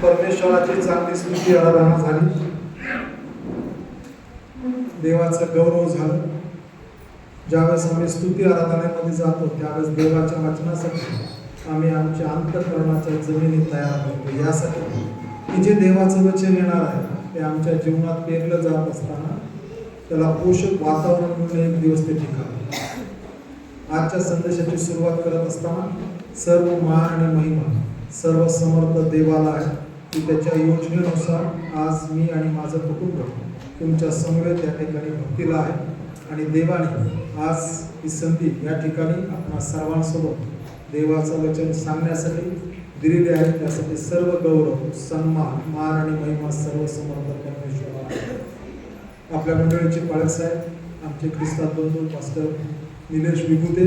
परमेश्वराची चांगली स्तुती आराधना झाली, देवाचं गौरव झालं. ज्यावेळेस आम्ही स्तुती आराधनेमध्ये जातो त्यावेळेस देवाच्या वचनासाठी आम्ही आमच्या अंतःकरणाच्या जमिनी तयार करतो, यासाठी की जे देवाचं वचन येणार आहे ते आमच्या जीवनात पेरलं जात असताना त्याला पोषक वातावरण मिळून एक दिवस ते ठिकाण. आजच्या संदेशाची सुरुवात करत असताना सर्व मान आणि महिमा सर्व समर्थ देवाला आहे, की त्याच्या योजनेनुसार आज मी आणि माझं कुटुंब तुमच्या समवेत या ठिकाणी भक्तीला आहे. आणि देवाने आज ही संधी या ठिकाणी आपल्या सर्वांसोबत देवाचं वचन सांगण्यासाठी दिलेली आहे. त्यासाठी सर्व गौरव, सन्मान, मान आणि महिमा सर्व समर्थ परमेश्वराला. आपल्या मंडळीचे पालक साहेब, आमचे ख्रिस्तात बंधू पास्टर निलेश विभूते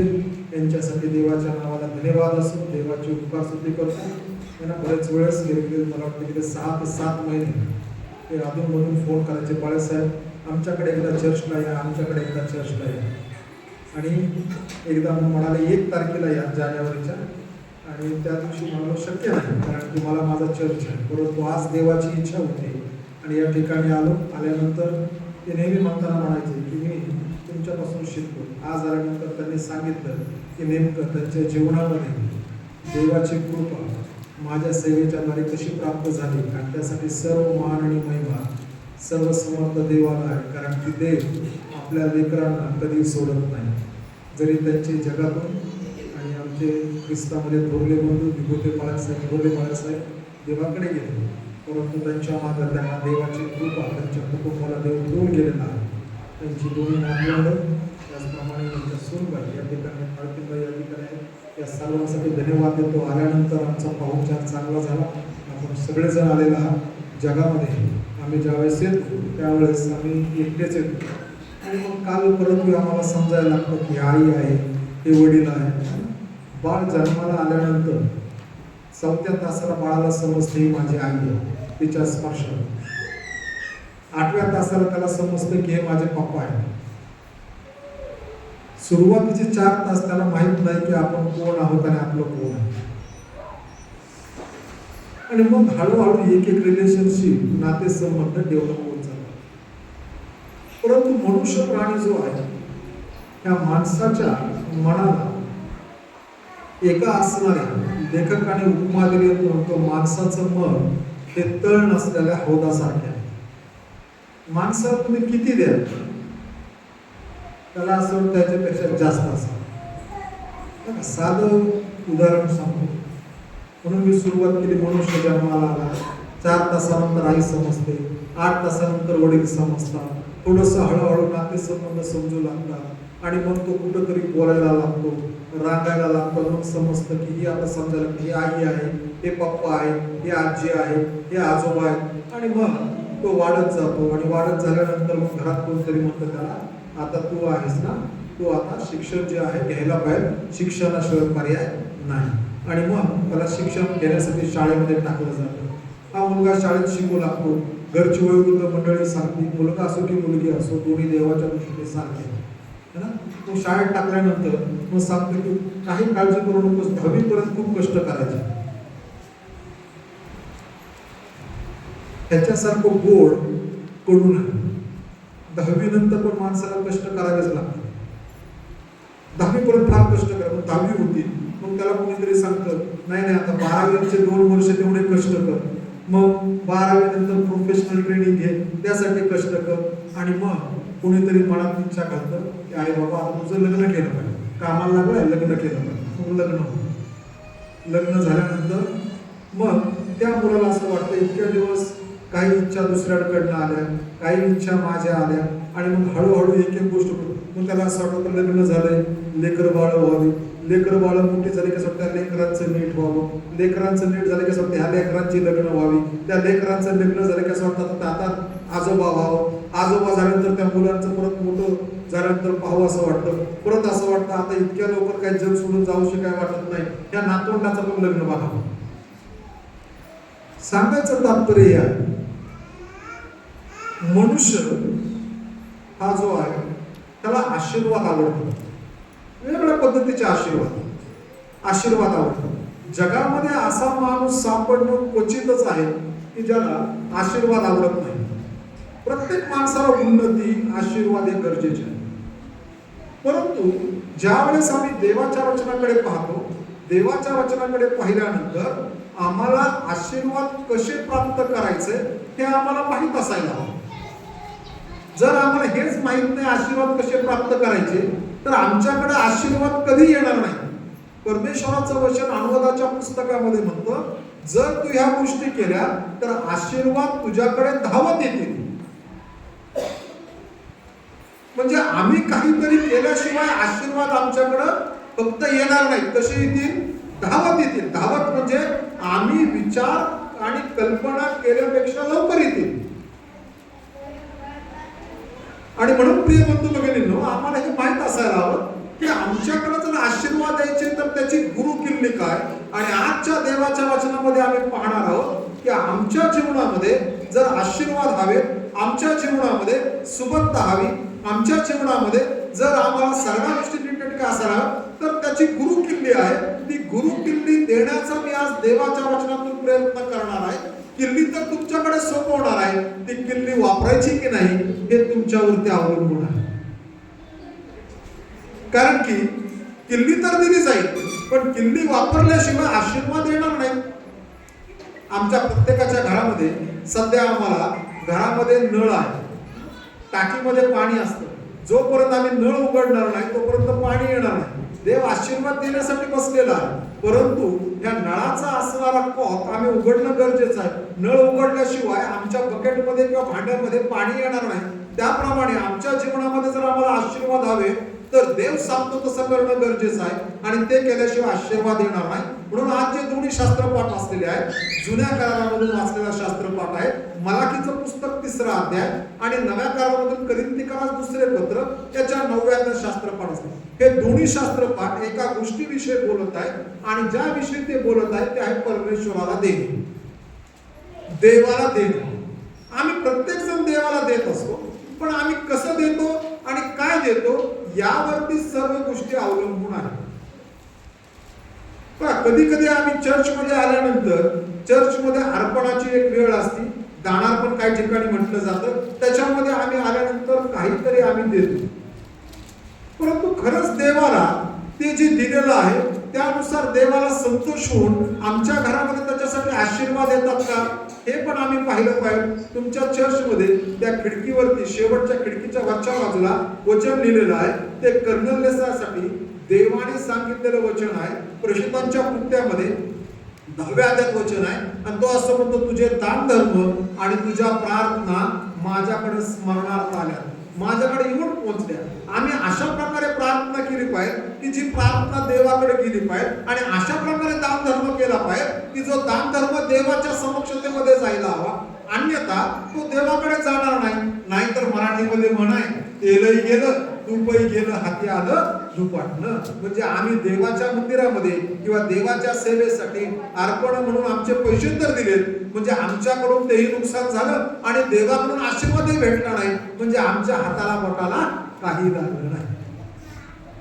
यांच्यासाठी देवाच्या नावाला धन्यवाद असो. देवाची उपकार स्तुती करतो. त्यांना बरेच वेळेस गेले मला वाटतं की 6 ते 7 महिने ते अधूनमधून फोन करायचे, बाळासाहेब आमच्याकडे एकदा चर्चला या, आमच्याकडे एकदा चर्चला या. आणि एकदा म्हणाले 1 तारखेला या जानेवारीच्या, आणि त्या दिवशी मला शक्य नाही कारण की मला माझा चर्च आहे. परंतु आज देवाची इच्छा होती आणि या ठिकाणी आल्यानंतर ते नेहमी म्हणताना म्हणायचे की मी तुमच्यापासून शिकतो. आज आल्यानंतर त्यांनी सांगितलं की नेमकं त्यांच्या जीवनामध्ये देवाची कृपा माझ्या सेवेच्या द्वारे कशी प्राप्त झाली, आणि त्यासाठी सर्व मान आणि महिमा सर्व समर्थ देवाला आहे. कारण की देव आपल्या लेकरांना कधी सोडत नाही. जरी त्यांचे जगातून आणि आमचे ख्रिस्तामध्ये थोरले बंधू विभूते बाळासाहेब देवाकडे गेले, परंतु त्यांच्या मागे त्यांना देवाची कृपा त्यांच्या कुटुंबाला देव देऊन गेलेला आहे. त्यांची दोन्ही नातवंड, त्याचप्रमाणे त्यांच्या सूनबाई या ठिकाणी, माळतीबाई या ठिकाणी, या सर्वांसाठी धन्यवाद देतो. आल्यानंतर आमचा पाहुणचार चांगला झाला. आपण सगळेजण आलेला आहात. जगामध्ये आम्ही ज्यावेळेस येतो त्यावेळेस आम्ही एकटेच येतो, आणि मग काल परंतु आम्हाला समजायला लागतं की आई आहे, हे वडील आहे. बाळ जन्माला आल्यानंतर 4थ्या तासाला बाळाला समजते ही माझी आई आहे, तिच्या स्पर्शाने. 8व्या तासाला त्याला समजतं की हे माझे पप्पा आहे. सुरुवातीचे 4 तास त्याला माहित नाही की आपण कोण आहोत आणि आपलं कोण आहे. आणि मग हळूहळू एक रिलेशनशिप, नातेसंबंध डेव्हलप होत जातात. परंतु मनुष्य प्राणी जो आहे त्या माणसाच्या मनाला एका असणाऱ्या लेखकाने उपमा दिली होती, माणसाचं मन हे तळ नसलेल्या हौदासारखे आहे. माणसाला तुम्ही किती द्या त्याला असं त्याच्यापेक्षा जास्त असं. साधं उदाहरण सांगतो. म्हणून मी सुरुवात केली. मनुष्य जन्माला आला, 4 तासानंतर आई समजते, 8 तासानंतर वडील समजतात, थोडंसं हळूहळू नातेसंबंध समजू लागतात, आणि मग तो कुठंतरी बोलायला लागतो, रागायला लागतो. मग समजतं की ही आता समजायला की ही आई आहे, हे पप्पा आहे, हे आजी आहे, हे आजोबा आहेत. आणि मग तो वाढत जातो, आणि वाढत झाल्यानंतर मग घरात कोणतरी म्हणतं त्याला, आता तू आहेस ना, तू आता शिक्षण जे आहे घ्यायला पाहिजे, शिक्षणाशिवाय पर्याय नाही. आणि मग त्याला शिक्षण घेण्यासाठी शाळेमध्ये टाकलं जातं. हा मुलगा शाळेत शिकू लागतो. घरची वयोवृद्ध मंडळी सांगते, मुलगा असो की मुलगी असो, दोन्ही देवाच्या दृष्टीने सारखे है ना. तो शाळेत टाकल्यानंतर मग सांगतो की काही काळजी करू नकोस, 10वीपर्यंत खूप कष्ट करायचे. ह्याच्यासारखं गोड कडू नाही. 10वी नंतर पण माणसाला कष्ट करावेच लागतात. 10वीपर्यंत फार कष्ट करा. 10वी होती, मग त्याला कोणीतरी सांगतं नाही नाही आता 12वीचे 2 वर्ष तेवढे कष्ट कर, मग 12वी नंतर प्रोफेशनल ट्रेनिंग घे, त्यासाठी कष्ट कर. आणि मग कोणीतरी मनात इच्छा घालतं की अरे बाबा आता तुझं लग्न केलं पाहिजे, कामाला लागलाय लग्न केलं पाहिजे. मग लग्न झाल्यानंतर मग त्या मुलाला असं वाटतं इतक्या दिवस काही इच्छा दुसऱ्याकडनं आल्या, काही इच्छा माझ्या आल्या, आणि मग हळूहळू एक एक गोष्ट मग त्याला असं वाटतं लग्न झालंय, लेकर बाळ व्हावी, लेकर बाळ मोठी झाली की त्या लेकरांचं नीट व्हावं, लेकरांचं नीट झालं की ह्या लेकरांची लग्न व्हावी, त्या लेकरांचं लग्न झालं की असं वाटतं आता आजोबा व्हावं, आजोबा झाल्यानंतर त्या मुलांचं परत मोठं झाल्यानंतर पाहावं असं वाटतं, परत असं वाटतं आता इतक्या लवकर काही जग सोडून जाऊशी काय वाटत नाही, त्या नातवंडाचं पण लग्न बघावं. सांगायचं तात्पर्य आहे मनुष्य हा जो आहे त्याला आशीर्वाद आवडतो, वेगवेगळ्या पद्धतीचे आशीर्वाद आवडतात. जगामध्ये असा माणूस सापडणं क्वचितच आहे की ज्याला आशीर्वाद आवडत नाही. प्रत्येक माणसाला उन्नती, आशीर्वाद हे गरजेचे आहे. परंतु ज्या वेळेस आम्ही देवाच्या वचनाकडे पाहतो, देवाच्या वचनाकडे पाहिल्यानंतर आम्हाला आशीर्वाद कसे प्राप्त करायचे हे आम्हाला माहीत असायला हवं. जर आम्हाला हेच माहीत नाही आशीर्वाद कसे प्राप्त करायचे, तर आमच्याकडे आशीर्वाद कधी येणार नाही. परमेश्वराचं वचन अनुवादाच्या पुस्तकामध्ये म्हणतं, जर तू ह्या गोष्टी केल्या तर आशीर्वाद तुझ्याकडे धावत येतील. म्हणजे आम्ही काहीतरी केल्याशिवाय आशीर्वाद आमच्याकडं फक्त येणार नाही, कसे येतील? धावत येतील. धावत म्हणजे आम्ही विचार आणि कल्पना केल्यापेक्षा लवकर येतील. आणि म्हणून प्रिय बंधू भगिनींनो, आम्हाला हे माहित असायला हवं की आमच्याकडे जर आशीर्वाद द्यायचे तर त्याची गुरु किल्ली काय. आणि आजच्या देवाच्या वचनामध्ये आम्ही पाहणार आहोत की आमच्या जीवनामध्ये जर आशीर्वाद हवे, आमच्या जीवनामध्ये सुबत्ता हवी, आमच्या जीवनामध्ये जर आम्हाला सगळ्या गोष्टी नीटनेटक्या असायला तर त्याची गुरु किल्ली आहे. ती गुरु किल्ली देण्याचा मी आज देवाच्या वचनातून प्रयत्न करणार आहे. किल्ली तर तुमच्याकडे सोपवणार आहे, ती किल्ली वापरायची की नाही हे तुमच्यावरती अवलंबून आहे. कारण की किल्ली तर दिली जाईल, पण किल्ली वापरल्याशिवाय आशीर्वाद येणार नाही. आमच्या प्रत्येकाच्या घरामध्ये सध्या आम्हाला घरामध्ये नळ आहे, टाकीमध्ये पाणी असतं. जोपर्यंत आम्ही नळ उघडणार नाही तोपर्यंत पाणी येणार नाही. देव आशीर्वाद देण्यासाठी बसलेला आहे, परंतु या नळाचा असणारा कॉक आम्ही उघडणं गरजेचं आहे. नळ उघडल्याशिवाय आमच्या बकेटमध्ये किंवा भांड्यामध्ये पाणी येणार नाही. त्याप्रमाणे आमच्या जीवनामध्ये जर आम्हाला आशीर्वाद हवे तर देव सांगतो तसं करणं गरजेचं आहे, आणि ते केल्याशिवाय आशीर्वाद येणार नाही. म्हणून आज जे दोन्ही शास्त्रपाठ असलेले आहेत, जुन्या करारामधून वाचलेला शास्त्रपाठ आहे मलाकीचं पुस्तक 3रा अध्याय आणि नव्या करारामधून करिंथीकरास 2रे पत्र त्याच्या 9व्या शास्त्रपाठ असते. हे दोन्ही शास्त्रपाठ एका गोष्टीविषयी बोलत आहेत, आणि ज्या विषयी ते बोलत आहेत ते आहे परमेश्वराला देणे, देवाला देणे. आम्ही प्रत्येक जण देवाला देत असतो, पण आम्ही कसं देतो आणि काय देतो यावरती सर्व गोष्टी अवलंबून आहेत. कधी कधी आम्ही चर्चमध्ये आल्यानंतर चर्चमध्ये अर्पणाची एक वेळ असते, दानार्पण काही ठिकाणी म्हटलं जातं, त्याच्यामध्ये आम्ही आल्यानंतर काहीतरी आम्ही देतो. परंतु खरंच देवाला ते जे दिलेलं आहे त्यानुसार देवाला संतोष होऊन आमच्या घरामध्ये त्याच्यासाठी आशीर्वाद येतात का हे पण आम्ही पाहिलं पाहिजे. तुमच्या चर्चमध्ये त्या खिडकीवरती शेवटच्या खिडकीच्या वरच्या बाजूला वचन लिहिलेलं आहे, ते कर्नलेसाठी देवाने सांगितलेलं वचन आहे. प्रेषितांच्या कृत्यामध्ये 10व्या अध्यायात वचन आहे, आणि तो असं म्हणतो, तुझे दान धर्म आणि तुझ्या प्रार्थना माझ्याकडे स्मरणार्थ आल्या, माझ्याकडे येऊन पोहोचल्या. आम्ही अशा प्रकारे प्रार्थना केली पाहिजे की जी प्रार्थना देवाकडे गेली पाहिजे, आणि अशा प्रकारे दान धर्म केला पाहिजे की जो दान धर्म देवाच्या समक्षतेमध्ये जायला हवा, अन्यथा तो देवाकडे जाणार नाही. नाहीतर मराठीमध्ये म्हण आहे, तेलही गेलं तूपही गेलं हाती आलं झुपाटणं. म्हणजे आम्ही देवाच्या मंदिरामध्ये किंवा देवाच्या सेवेसाठी अर्पण म्हणून आमचे पैसे तर दिलेत, म्हणजे आमच्याकडून तेही नुकसान झालं आणि देवाकडून आशीर्वादही भेटला नाही, म्हणजे आमच्या हाताला बोटाला काही लागलं नाही.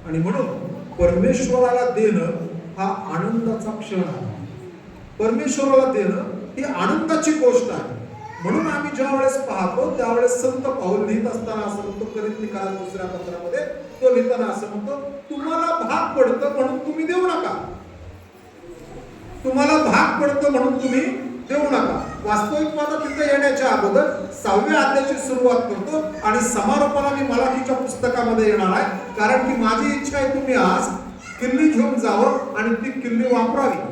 आणि म्हणून परमेश्वराला देणं हा आनंदाचा क्षण आहे. परमेश्वराला देणं ही आनंदाची गोष्ट आहे. म्हणून आम्ही ज्या वेळेस पाहतो त्यावेळेस संत पाऊल लिहित असताना असं म्हणतो, करिंथीकरास 2ऱ्या पत्रामध्ये तो लिहिताना असं म्हणतो, तुम्हाला भाग पडतं म्हणून तुम्ही देऊ नका, तुम्हाला भाग पडतं म्हणून तुम्ही देऊ नका. वास्तविक मला तिथे येण्याच्या अगोदर 6व्या अध्यायाची सुरुवात करतो आणि समारोपाला मी मलाकीच्या पुस्तकामध्ये येणार आहे, कारण की माझी इच्छा आहे तुम्ही आज किल्ली घेऊन जावं आणि ती किल्ली वापरावी.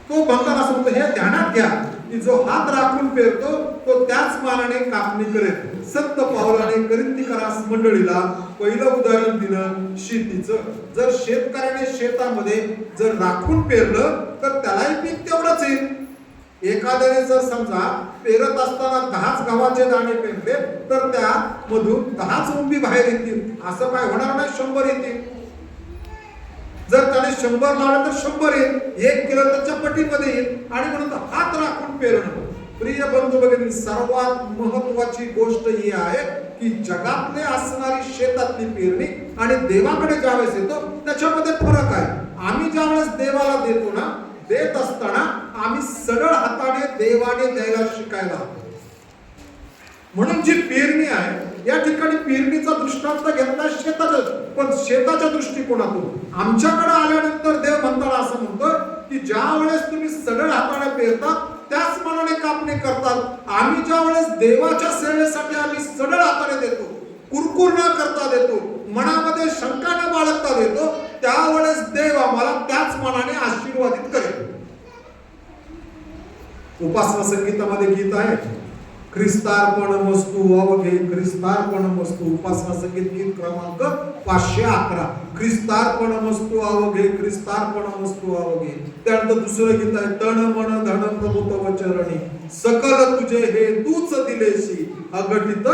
तो म्हणताना असं म्हणतो, हे ध्यानात घ्या की जो हात राखून पेरतो तो त्याच मानाने कापणी करेल. संत पाऊलाने करिंथीकरास मंडळीला पहिलं उदाहरण दिलं शेतीचं. जर शेतकऱ्याने शेतामध्ये जर राखून पेरलं तर त्यालाही पीक तेवढंच येईल. एखाद्याने जर समजा पेरत असताना 10च गव्हाचे दाणे पेरले तर त्या मधून 10च उंबी बाहेर येतील, असं काय होणार नाही, 100 येतील. जर त्याने 100 लावलं तर 100 येईल, 1 केलं त्याच्या पटीमध्ये येईल. आणि म्हणून हात राखून पेरणं. प्रिय बंधू भगिनी, सर्वात महत्वाची गोष्ट ही आहे की जगातले असणारी शेतातली पेरणी आणि देवाकडे ज्यावेळेस येतो त्याच्यामध्ये फरक आहे. आम्ही ज्या वेळेस देवाला देतो ना, देत असताना आम्ही सरळ हाताने देवाने द्यायला शिकायला हवं. म्हणून जी पेरणी आहे, या ठिकाणी पेरणीचा दृष्टांत घेतला शेताचं, पण शेताच्या दृष्टिकोनातून आमच्याकडे आल्यानंतर देव म्हणताना असं म्हणतोय की ज्या वेळेस तुम्ही सरळ हाताने पेरता त्याच मनाने कापणी करतात. आम्ही ज्या वेळेस देवाच्या सेवेसाठी आम्ही सरळ हाताने देतो, कुरकुर न करता देतो, मनामध्ये शंका न बाळगता देतो, त्यावेळेस देव आम्हाला त्याच मनाने आशीर्वादित करेल. उपासना संगीतामध्ये गीत आहे, ख्रिस्तार्पणमस्तु अवघे, ख्रिस्तार्पणमस्तु. उपासना संगीत गीत क्रमांक 511. ख्रिस्तार्पणमस्तु अवघे, ख्रिस्तार्पणमस्तु अवघे. त्यानंतर दुसरं गीत आहे, तन मन धन प्रभु तव चरणी, सकल तुझे हे तूच दिलेशी, अघटित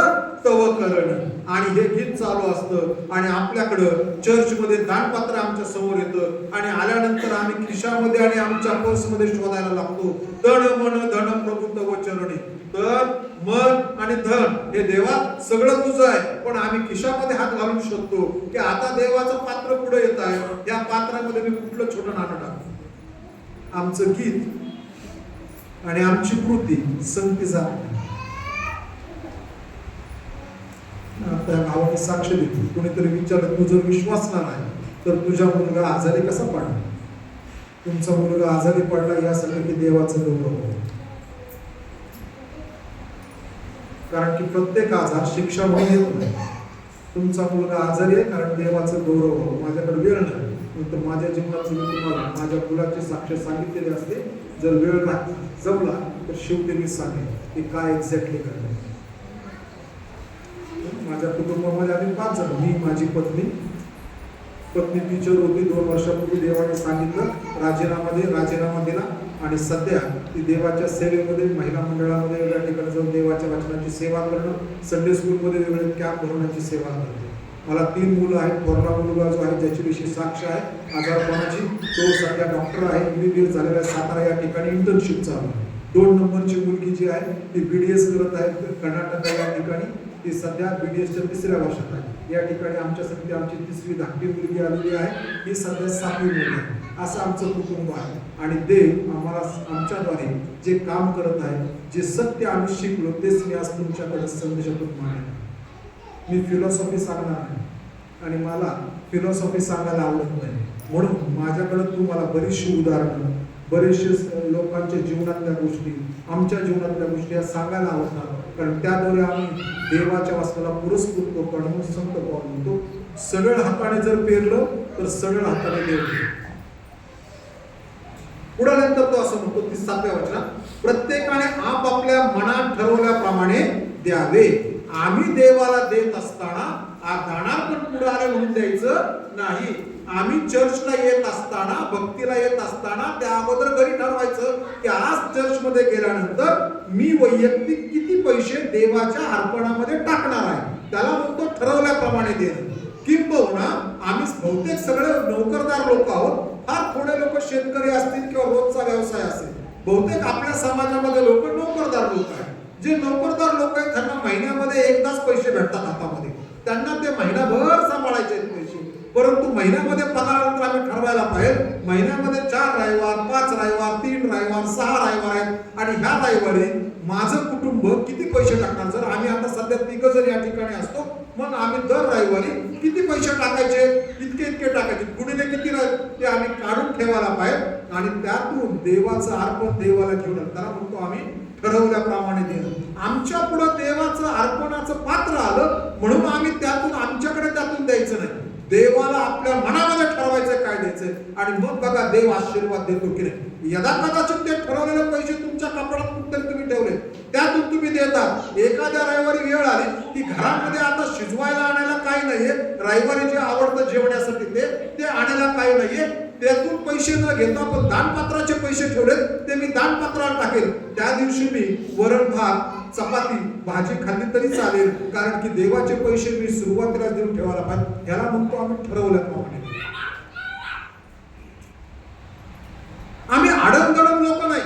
तव करणी. आणि हे गीत चालू असतं आणि आपल्याकडं चर्चमध्ये दानपत्र आमच्या समोर येतं आणि आल्यानंतर आम्ही खिशामध्ये आणि आमच्या पर्समध्ये शोधायला लागतो, तन मन धन प्रभु तव चरणी. तन मन आणि धन हे देवा सगळं तुझं आहे, पण आम्ही खिशामध्ये हात घालून शोधतो की आता देवाचं पात्र पुढे येत आहे, या पात्रामध्ये मी कुठलं छोटं नाणं टाकू. आमचं गीत आणि आमची कृती संगती जात. त्या गावाने साक्ष देतो. कोणीतरी विचारलं, तू जर विश्वासणार आहे तर तुझा मुलगा आजारी कसा पडला? तुमचा मुलगा आजारी पडला यासाठी की देवाचं गौरव. कारण की प्रत्येक आजार शिक्षा म्हणून येत नाही. तुमचा मुलगा आजारी आहे कारण देवाचं गौरव. माझ्याकडे वेळ नाही, तर माझ्या जीवनात मी तुम्हाला माझ्या मुलाची साक्ष सांगितलेली असते. जर वेळ जमला तर शेवटी मी सांगेन की काय एक्झॅक्टली करायचं. माझ्या कुटुंबामध्ये आम्ही 5 जण, मी, माझी पत्नी टीचर होती. 2 वर्षापूर्वी देवाने सांगितलं राजीनामा दिला आणि सध्या ती देवाच्या सेवेमध्ये, महिला मंडळामध्ये वेगळ्या ठिकाणी जाऊन देवाच्या वचनाची सेवा करणं, संडे स्कूलमध्ये वेगवेगळे कॅम्प भरवण्याची सेवा करते. मला 3 मुलं आहेत. थोरला मुलगा जो आहे ज्याची विशेष साक्ष आहे आजारपणाची, तो सध्या डॉक्टर आहे, MBBS झालेला आहे, सातारा या ठिकाणी इंटर्नशिप चालू आहे. 2 नंबरची मुलगी जी आहे ती BDS करत आहे कर्नाटक या ठिकाणी. ती सध्या BDSच्या 3ऱ्या वर्षात आहे. या ठिकाणी आमच्यासाठी आमची 3री धाकटी मुलगी आलेली आहे, ही सध्या 7वी मुलगी आहे. असं आमचं कुटुंब आहे आणि देव आम्हाला आमच्याद्वारे जे काम करत आहे, जे सत्य आम्ही शिकलो तेच मी आज तुमच्याकडे संदेशातून मांडतो. मी फिलॉसॉफी सांगणार नाही आणि मला फिलॉसॉफी सांगायला आवडत नाही, म्हणून माझ्याकडे तुम्हाला बरीचशी उदाहरणं, बरेचसे लोकांच्या जीवनातल्या गोष्टी, आमच्या जीवनातल्या गोष्टी या सांगायला आवडतात. कारण त्याद्वारे आम्ही देवाच्या वाचनाला पुरस्कृत करतो आणि म्हणून संत पाऊल म्हणतो, सरळ हाताने जर पेरलं तर सरळ हाताने देव. पुढे नंतर तो असं म्हणतो 7व्या वचनात, प्रत्येकाने आपापल्या मनात ठरवल्याप्रमाणे द्यावे. आम्ही देवाला देत असताना दानार पण पुढे आले म्हणून द्यायचं नाही. आम्ही चर्चला येत असताना, भक्तीला येत असताना त्या अगोदर घरी ठरवायचं की आज चर्चमध्ये गेल्यानंतर मी वैयक्तिक किती पैसे देवाच्या अर्पणामध्ये टाकणार आहे. त्याला म्हणतो ठरवल्याप्रमाणे देणं. किंबहुना आम्ही बहुतेक सगळे नोकरदार लोक आहोत. फार थोडे लोक शेतकरी असतील किंवा रोजचा व्यवसाय असेल. बहुतेक आपल्या समाजामध्ये लोक नोकरदार लोक आहेत. जे नोकरदार लोक आहेत त्यांना महिन्यामध्ये एकदाच पैसे भेटतात हातामध्ये. त्यांना ते महिनाभर सांभाळायचे आहेत पैसे. परंतु महिन्यामध्ये पगारानंतर आम्ही ठरवायला पाहिजे महिन्यामध्ये 4 रविवार, 5 रविवार, 3 रविवार, 6 रविवार आहेत आणि ह्या रविवारी माझं कुटुंब किती पैसे टाकणार. जर आम्ही आता सध्या 3 जण या ठिकाणी असतो, मग आम्ही दर रविवारी किती पैसे टाकायचे, इतके टाकायचे, गुणिले किती ते आम्ही काढून ठेवायला पाहिजे आणि त्यातून देवाचं अर्पण देवाला घेऊन त्याला म्हणतो आम्ही ठरवल्याप्रमाणे देणं. आमच्या पुढे देवाचं अर्पणाचं पात्र आलं म्हणून आम्ही आमच्याकडे त्यातून द्यायचं नाही. देवाला आपल्या मनामध्ये ठरवायचं काय द्यायचंय आणि मग बघा देव आशीर्वाद देतो की नाही. यदा कदाचित ते ठरवलेले पैसे तुमच्या कपड्यात कुठतरी तुम्ही ठेवले, त्यातून तुम्ही देता. एखाद्या रविवारी वेळ आली की घरामध्ये आता शिजवायला आणायला काही नाहीये, रविवारी जे आवडतं जेवण्यासाठी ते आणायला काही नाहीये, त्यातून पैसे न घेता पण दानपात्राचे पैसे ठेवले, ते मी दानपात्राला टाकेल. त्या दिवशी मी वरण भात, चपाती, भाजी खाल्ली तरी चालेल, कारण की देवाचे पैसे मी सुरुवातीला देऊन ठेवायला पाहिजे. ह्याला म्हणतो आम्ही ठरवल्याप्रमाणे. आम्ही आडमदडम लोक नाही,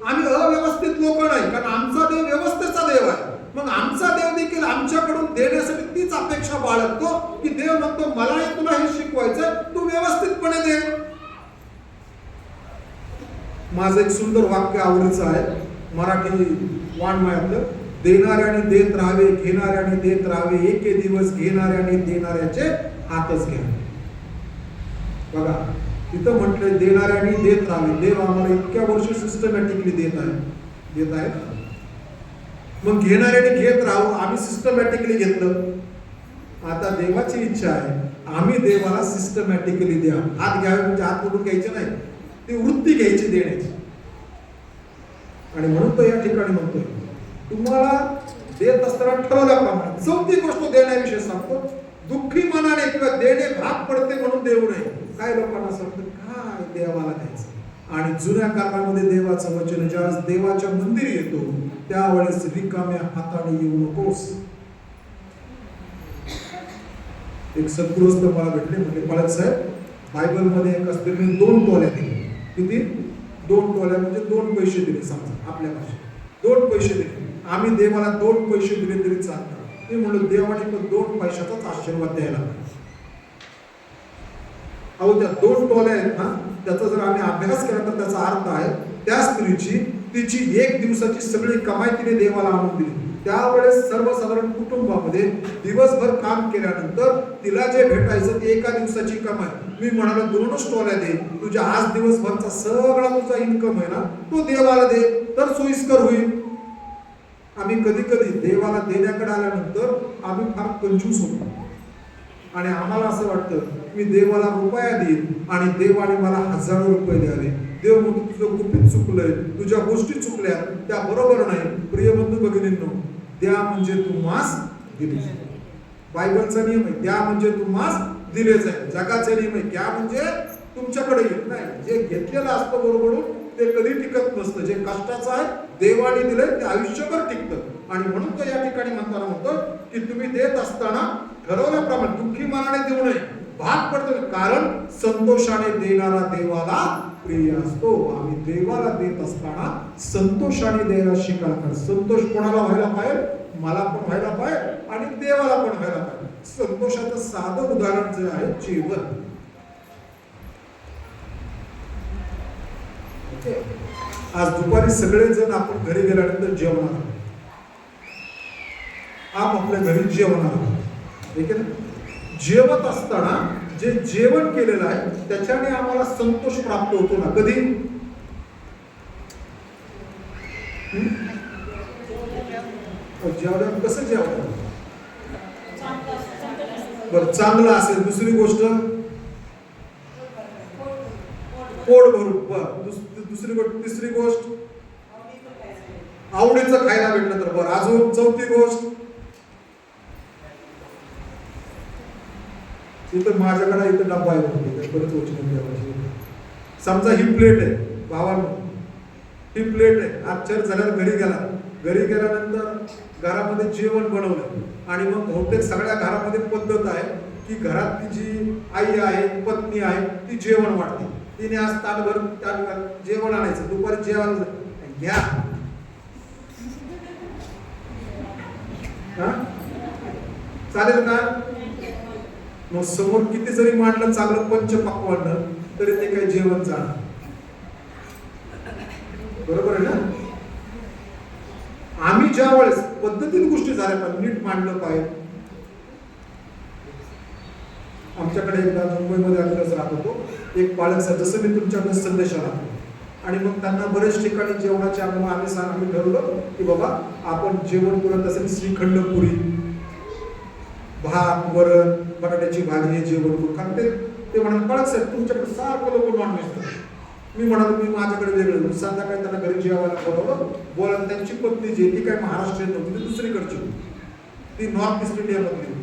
आम्ही अव्यवस्थित लोक नाही, कारण आमचा देव व्यवस्थेचा देव आहे. मग आमचा देव देखील आमच्याकडून देण्यासाठी तीच अपेक्षा बाळगतो की देव म्हणतो मला तुला हे शिकवायचं, तू व्यवस्थितपणे दे. माझं एक सुंदर वाक्य आवडीचं आहे मराठी वाङ्मयातलं, देणाऱ्याने देत राहावे, घेणाऱ्याने देत राहावे, एके दिवस घेणाऱ्याने देणाऱ्याचे हातच घ्या. बघा तिथं म्हटलंय देणाऱ्याने देत राहावे. देव आम्हाला इतक्या वर्ष सिस्टमॅटिकली देत आहे. मग घेणाऱ्याने घेत राहू, आम्ही सिस्टमॅटिकली घेतलं. आता देवाची इच्छा आहे आम्ही देवाला सिस्टमॅटिकली द्या. हात घ्यावे म्हणजे हात मोडून घ्यायचे नाही, ती वृत्ती घ्यायची देण्याची. आणि म्हणून तो या ठिकाणी म्हणतोय तुम्हाला देत असताना ठरवल्याप्रमाणे. चौथी गोष्ट देण्याविषयी सांगतो, दुःखी मनाने किंवा देणे भाग पडते म्हणून देऊ नये. काय लोकांना सांगतं काय देवाला द्यायचं. आणि जुन्या काळामध्ये देवाचं वचन ज्यावेळेस देवाच्या मंदिरी येतो त्यावेळेस रिकाम्या हाताने येऊ नकोस. एक सद्गृहस्थ मला भेटले, म्हणजे पाळक साहेब, बायबलमध्ये एका स्त्रीने 2 टोल्या दिले. किती? 2 टोल्या म्हणजे 2 पैसे दिले. समजा आपल्या भाषेत 2 पैसे दिले. आम्ही देवाला 2 पैसे दिले तरी चालतात. मी म्हणलो देवाने पण 2 पैशाचाच आशीर्वाद द्यायला पाहिजे. अहो त्या 2 टोल्या आहेत ना, त्याचा जर आम्ही अभ्यास केला तर त्याचा अर्थ आहे त्या स्त्रीची तिची 1 दिवसाची सगळी कमाई तिने देवाला आणून दिली. त्यावेळेस सर्वसाधारण कुटुंबामध्ये दिवसभर काम केल्यानंतर तिला जे भेटायचं ते एका दिवसाची कमाई. मी म्हणालो 2च टोल्या दे, तुझ्या आज दिवसभरचा सगळा तुझा इन्कम आहे ना तो देवाला दे, तर सोयीस्कर होईल. आम्ही कधी कधी देवाला देण्याकडे आल्यानंतर आम्ही फार कंजूस होतो आणि आम्हाला असं वाटतं मी देवाला रुपया देईन आणि देवाने मला हजारो रुपये द्यावे. देव म्हणतो तुझं गुपित चुकलंय, तुझ्या गोष्टी चुकल्या, त्या बरोबर नाही. प्रिय बंधू भगिनींनो, द्या म्हणजे तुम्हास दिले. बायबलचा नियम आहे, द्या म्हणजे तुम्हास दिले जाईल. जगाचा नियम आहे, द्या म्हणजे तुमच्याकडे येत नाही. जे घेतलेलं असतं बरोबर ते कधी टिकत नसतं. जे कष्टाचं आहे देवाने दिलंय ते आयुष्यभर टिकतं. आणि म्हणून तो या ठिकाणी म्हणताना म्हणतो की तुम्ही देत असताना ठरवल्याप्रमाणे दुःखी मनाने देऊ नये, भाग पडतो. कारण संतोषाने देणारा देवाला प्रिय असतो. आम्ही देवाला देत असताना संतोषाने द्यायला शिकायला. संतोष कोणाला व्हायला पाहिजे? मला पण व्हायला पाहिजे आणि देवाला पण व्हायला पाहिजे. संतोषाचं साधं उदाहरण जे आहे जेवण. आज दुपारी सगळेजण आपण घरी गेल्यानंतर जेवणार आहोत. आपल्या घरी जेवणार आहोत, ठीक आहे ना. जेवत असताना जे जेवण केलेलं आहे त्याच्याने आम्हाला संतोष प्राप्त होतो ना. कधी? जेवण कसं जेवण? बरं चांगलं असेल. दुसरी गोष्ट पोट भरून. बरं दुसरी गोष्ट. तिसरी गोष्ट आवडीचं खायला भेटलं तर. बरं अजून चौथी गोष्ट इथं माझ्याकडे इथं डब्बा आहे बरंच गोष्टी. समजा ही प्लेट आहे भावांनो, ही प्लेट आहे. आश्चर्य झाल्यावर घरी गेल्यानंतर घरामध्ये जेवण बनवलं आणि मग बहुतेक सगळ्या घरामध्ये पद्धत आहे की घरातली जी आई आहे पत्नी आहे ती जेवण वाढते. तिने आज ताटभर जेवण आणायचं. दुपारी जेवण घ्या, चालेल का? मग समोर किती जरी मांडलं चांगलं पंचपक्वान्न तरी ते काही जेवण जाणार. बरोबर आहे ना? आम्ही ज्या वेळेस पद्धतीने गोष्टी झाल्या पाहिजे, नीट मांडलं पाहिजे. आमच्याकडे एकदा मुंबईमध्ये आम्ही राहत होतो. एक बाळक सर, जसं मी तुमच्याकडे संदेश आला आणि मग त्यांना बरेच ठिकाणी जेवणाचे आम्ही ठरवलं की बाबा आपण जेवण करत असेल श्रीखंड पुरी, भात, वरण, बटाट्याची भाजी हे जेवण करू. कारण ते म्हणाले बाळक सर तुमच्याकडे सारखं लोक नॉनव्हेज खातात. मी म्हणालो मी माझ्याकडे वेगळं. संध्याकाळी त्यांना घरी जेवायला बोलवलं. त्यांची पत्नी जी ती काय महाराष्ट्रीयन नव्हती, ती दुसरीकडची होती, ती नॉर्थ ईस्ट इंडियामधली होती.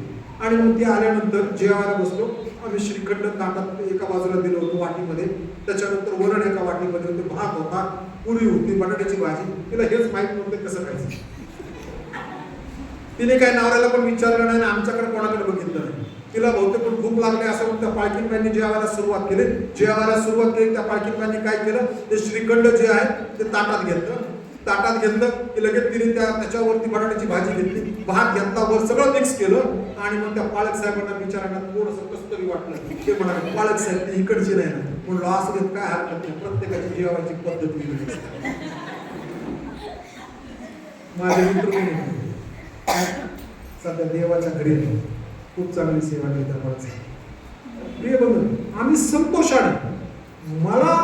आणि मग ती आल्यानंतर जेवायला बसलो. आम्ही श्रीखंड ताटात एका बाजूला दिलं होतं वाटीमध्ये, त्याच्यानंतर वरण एका वाटीमध्ये होते, भात होता, पुरी होती, बटाट्याची भाजी. तिला हेच माहित नव्हतं कसं खायचं. तिने काय नवऱ्याला पण विचारलं नाही, आमच्याकडे कोणाकडे बघितलं नाही. तिला बहुतेक पण भूक लागली असं म्हणून त्या पालखींबाईंनी जेवायला सुरुवात केली. त्या पालखींबाईंनी काय केलं, ते श्रीखंड जे आहे ते ताटात घेतलं ताटात घेतलं की लगेच तिने त्याच्यावरती बटाट्याची भाजी घेतली, भात घेतला, वर सगळं मिक्स केलं आणि मग त्या पालक साहेबांना बिचारांना थोडंसं कसं तरी वाटलं. ते म्हणाले पालक साहेब ती इकडची नाही ना. म्हणलं असं देत काय हरकत नाही, प्रत्येकाची जेवायची पद्धत वेगळी असते. माझे मित्र सध्या देवाच्या घरी खूप चांगली सेवा देतात मला. प्रिय बंधू, आम्ही संतोषाने, मला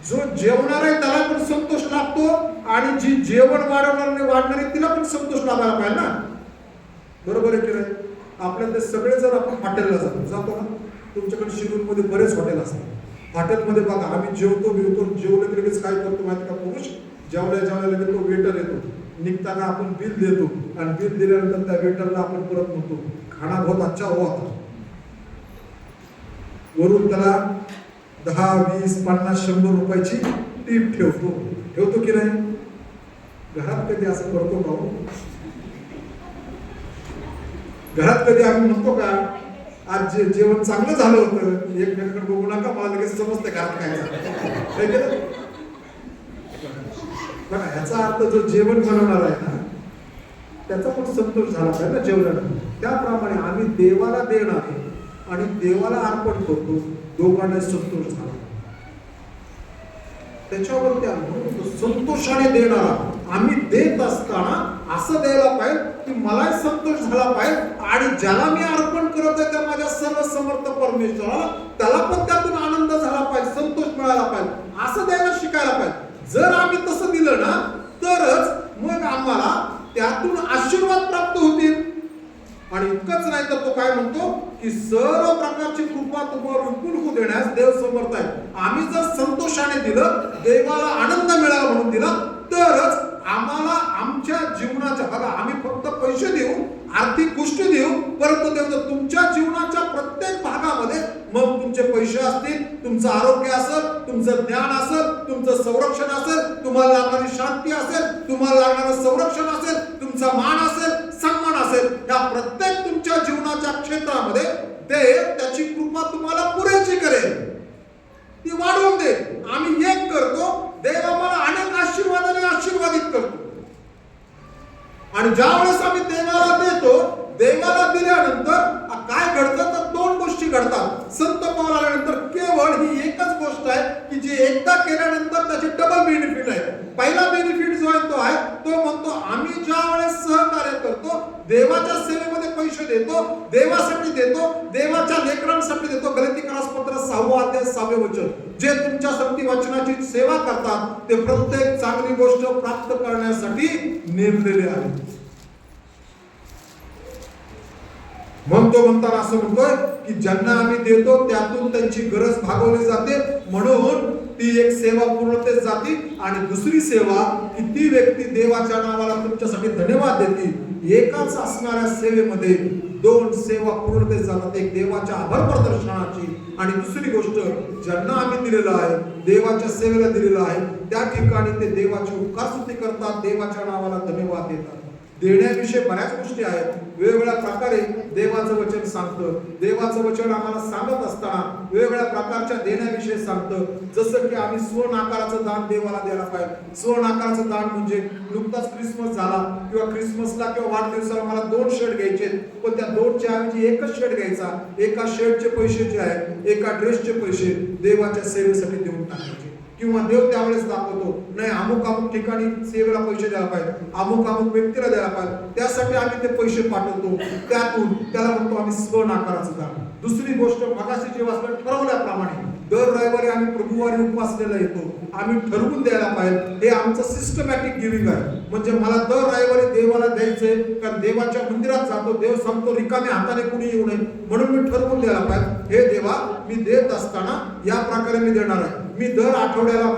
जो जेवणार आहे त्याला पण संतोष लाभतो आणि जी जेवण वाढणार आहे तिला पण संतोष लाभायला पाहिजे ना. बरोबर आहे की नाही? आपल्या ते सगळे जर आपण हॉटेलला जातो ना, तुमच्याकडे शिरूरमध्ये बरेच हॉटेल असतात. हॉटेलमध्ये बघा आम्ही जेवतो जेवलं की लगेच काय करतो माहिती का, पुरुष जेवल्या लगेच तो वेटर येतो, निघताना आपण बिल देतो आणि बिल दिल्यानंतर त्या वेटरला आपण परत म्हणतो खाना बहुत अच्छा हो आता. वरून त्याला 10, 20, 50, 100 रुपयाची टीप ठेवतो की नाही? घरात कधी असं करतो का? घरात कधी आम्ही म्हणतो का आज जेवण चांगलं झालं होतं, एकमेकांकडे बघू नका, मला लगेच समजते घरात काय झालं. बघा ह्याचा अर्थ जो जेवण बनवणार आहे ना त्याचा पण संतोष झाला पाहिजे ना जेवणाला. त्याप्रमाणे आम्ही देवाला देणार आहे आणि देवाला अर्पण करतो, दोघांना संतोष झाला. त्याच्यावरती आम्ही संतोषाने देणारा, आम्ही देत असताना असं द्यायला पाहिजे की मलाही संतोष झाला पाहिजे आणि ज्याला मी अर्पण करत आहे त्या माझ्या सर्वसमर्थ परमेश्वराला त्याला पण त्यातून आनंद झाला पाहिजे, संतोष मिळाला पाहिजे, असं द्यायला शिकायला पाहिजे. जर आम्ही तसं दिलं ना तरच मग आम्हाला त्यातून आशीर्वाद प्राप्त होतील. आणि इतकंच नाही तर तो काय म्हणतो की सर्व प्रकारची कृपा तुम्हाला विपुल होऊ देण्यास देव समर्थ आहे. आम्ही जर संतोषाने दिलं, देवाला आनंद मिळावा म्हणून दिला, तरच आम्हाला आमच्या जीवनाच्या, बघा आम्ही फक्त पैसे देऊ, आर्थिक गोष्टी देऊ, परंतु देव तुमच्या जीवनाच्या प्रत्येक भागामध्ये, मग तुमचे पैसे असतील, तुमचं आरोग्य असेल, तुमचं ज्ञान असेल, तुमचं संरक्षण असेल, तुम्हाला लागणारी शांती असेल, तुम्हाला लागणारं संरक्षण असेल, तुमचा मान असेल, सन्मान असेल, या प्रत्येक तुमच्या जीवनाच्या क्षेत्रामध्ये देव त्याची कृपा तुम्हाला पुरेशी करेल, ती वाढवून दे. आम्ही एक करतो, देव आम्हाला अनेक आशीर्वादाने आशीर्वादित करतो. आणि ज्या वेळेस आम्ही देवाला देतो, देवाला दिल्यानंतर काय घडतं तर दोन गोष्टी घडतात. संत पाऊल आल्यानंतर केवळ ही एकच गोष्ट आहे की जी एकदा केल्यानंतर त्याची डबल बेनिफिट आहे. पहिला बेनिफिट जो आहे तो आहे तो म्हणतो आम्ही ज्या वेळेस सहकार्य करतो, देवाच्या सेवेमध्ये पैसे देतो, देवासाठी देतो, देवाच्या लेकरांसाठी देतो. गलातीकरास पत्र 6 अध्याय 6 वचन, जे तुमच्यासाठी वचनाची सेवा करतात ते प्रत्येक चांगली गोष्ट प्राप्त करण्यासाठी नेमलेले आहेत. म्हणतो म्हणताना असं म्हणतोय की ज्यांना आम्ही देतो त्यातून त्यांची गरज भागवली जाते, म्हणून ती एक सेवा पूर्णतेस जाते. आणि दुसरी सेवा की ती व्यक्ती देवाच्या नावाला तुमच्यासाठी धन्यवाद देते. एकाच असणाऱ्या सेवेमध्ये दोन सेवा पूर्णतेस जातात, एक देवाच्या आभार प्रदर्शनाची आणि दुसरी गोष्ट ज्यांना आम्ही दिलेलं आहे, देवाच्या सेवेला दिलेलं आहे, त्या ठिकाणी ते देवाची उपकार स्तुती करतात, देवाच्या नावाला धन्यवाद देतात. देण्याविषयी बऱ्याच गोष्टी आहेत. वेगवेगळ्या प्रकारे देवाचं वचन सांगतं. देवाचं वचन आम्हाला सांगत असताना वेगवेगळ्या प्रकारच्या देण्याविषयी सांगतं. जसं की आम्ही स्वनाकाराचं दान देवाला द्यायला पाहिजे. स्वनाकाराचं दान म्हणजे नुकताच क्रिसमस झाला किंवा क्रिसमसला किंवा वाढदिवसाला मला 2 शर्ट घ्यायचे, पण त्या 2च्या ऐवजी एकच शर्ट घ्यायचा. एका शर्टचे पैसे जे आहेत, एका ड्रेसचे पैसे देवाच्या सेवेसाठी देऊन टाकायचे. किंवा देव त्यावेळेस दाखवतो नाही अमुक ठिकाणी सेवेला पैसे द्यायला पाहिजे, अमुक व्यक्तीला द्यायला पाहिजे, त्यासाठी आम्ही ते पैसे पाठवतो. त्यातून त्याला म्हणतो आम्ही स्वनाकाराचं दान. दुसरी गोष्ट मगाशी जे वाचलं ठरवल्याप्रमाणे दर रविवारी आम्ही प्रभुवारी उपवासलेला येतो. आम्ही ठरवून द्यायला पाहिजे. हे आमचं सिस्टमॅटिक गिव्हिंग आहे. म्हणजे मला दर रविवारी देवाला द्यायचंय, कारण देवाच्या मंदिरात जातो, देव सांगतो रिकाम्या हाताने कुणी येऊ नये, म्हणून मी ठरवून द्यायला पाहिजे. हे देवा मी देत असताना या प्रकारे मी देणार आहे. मी दर आठवड्याला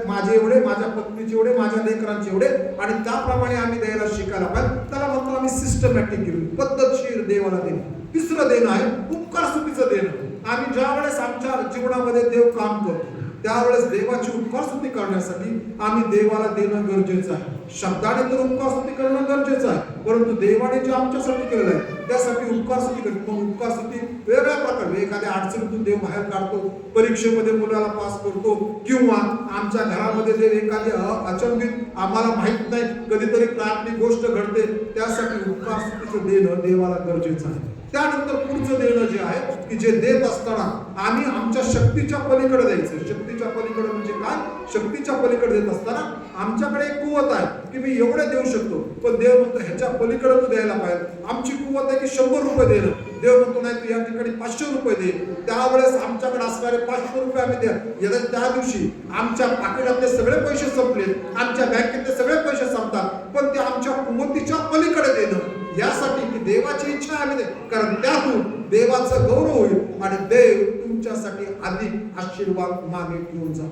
माझे एवढे, माझ्या पत्नीचे एवढे, माझ्या लेकरांचे एवढे, आणि त्याप्रमाणे आम्ही द्यायला शिकायला पाहिजे. त्याला म्हणतो आम्ही सिस्टमॅटिक गिव्हिंग, पद्धतशीर देवाला देणं. तिसरं देणं आहे उपकार स्तुतीचं देणं. आम्ही ज्या वेळेस आमच्या जीवनामध्ये देव काम करतो, त्यावेळेस देवाची उपकार स्तुती करण्यासाठी आम्ही देवाला देणं गरजेचं आहे. शब्दाने तर उपकार स्तुती करणं गरजेचं आहे, परंतु देवाने जे आमच्यासाठी केलेलं आहे त्यासाठी उपकार स्तुती करतो. मग उपकार स्तुती वेगळ्या प्रकारे, एखाद्या अडचणीतून देव बाहेर काढतो, परीक्षेमध्ये मुलाला पास करतो, किंवा आमच्या घरामध्ये जे एखादी अचंबित आम्हाला माहित नाही कधीतरी प्राथमिक गोष्ट घडते, त्यासाठी उपकार स्तुतीचं देणं देवाला गरजेचं आहे. त्यानंतर पुढचं देणं जे आहे की जे देत असताना आम्ही आमच्या शक्तीच्या पलीकडे द्यायचं. शक्तीच्या पलीकडे म्हणजे काय? शक्तीच्या पलीकडे देत असताना आमच्याकडे एक कुवत आहे की मी एवढे देऊ शकतो, पण देव म्हणतो ह्याच्या पलीकडे तू द्यायला पाहिजे. आमची कुवत आहे की 100 रुपये देणं. देव म्हणतो नाही, तू या ठिकाणी 500 रुपये दे. त्यावेळेस आमच्याकडे असणारे 500 रुपये आम्ही द्या. त्या दिवशी आमच्या पाकिटातले सगळे पैसे संपले, आमच्या बँकेतले सगळे पैसे संपतात, पण ते आमच्या कुवतीच्या पलीकडे देणं, यासाठी की देवाची इच्छा आहे आम्ही कारण त्यातून देवाचा गौरव होईल आणि देव तुमच्यासाठी अधिक आशीर्वाद मागे घेऊन जा.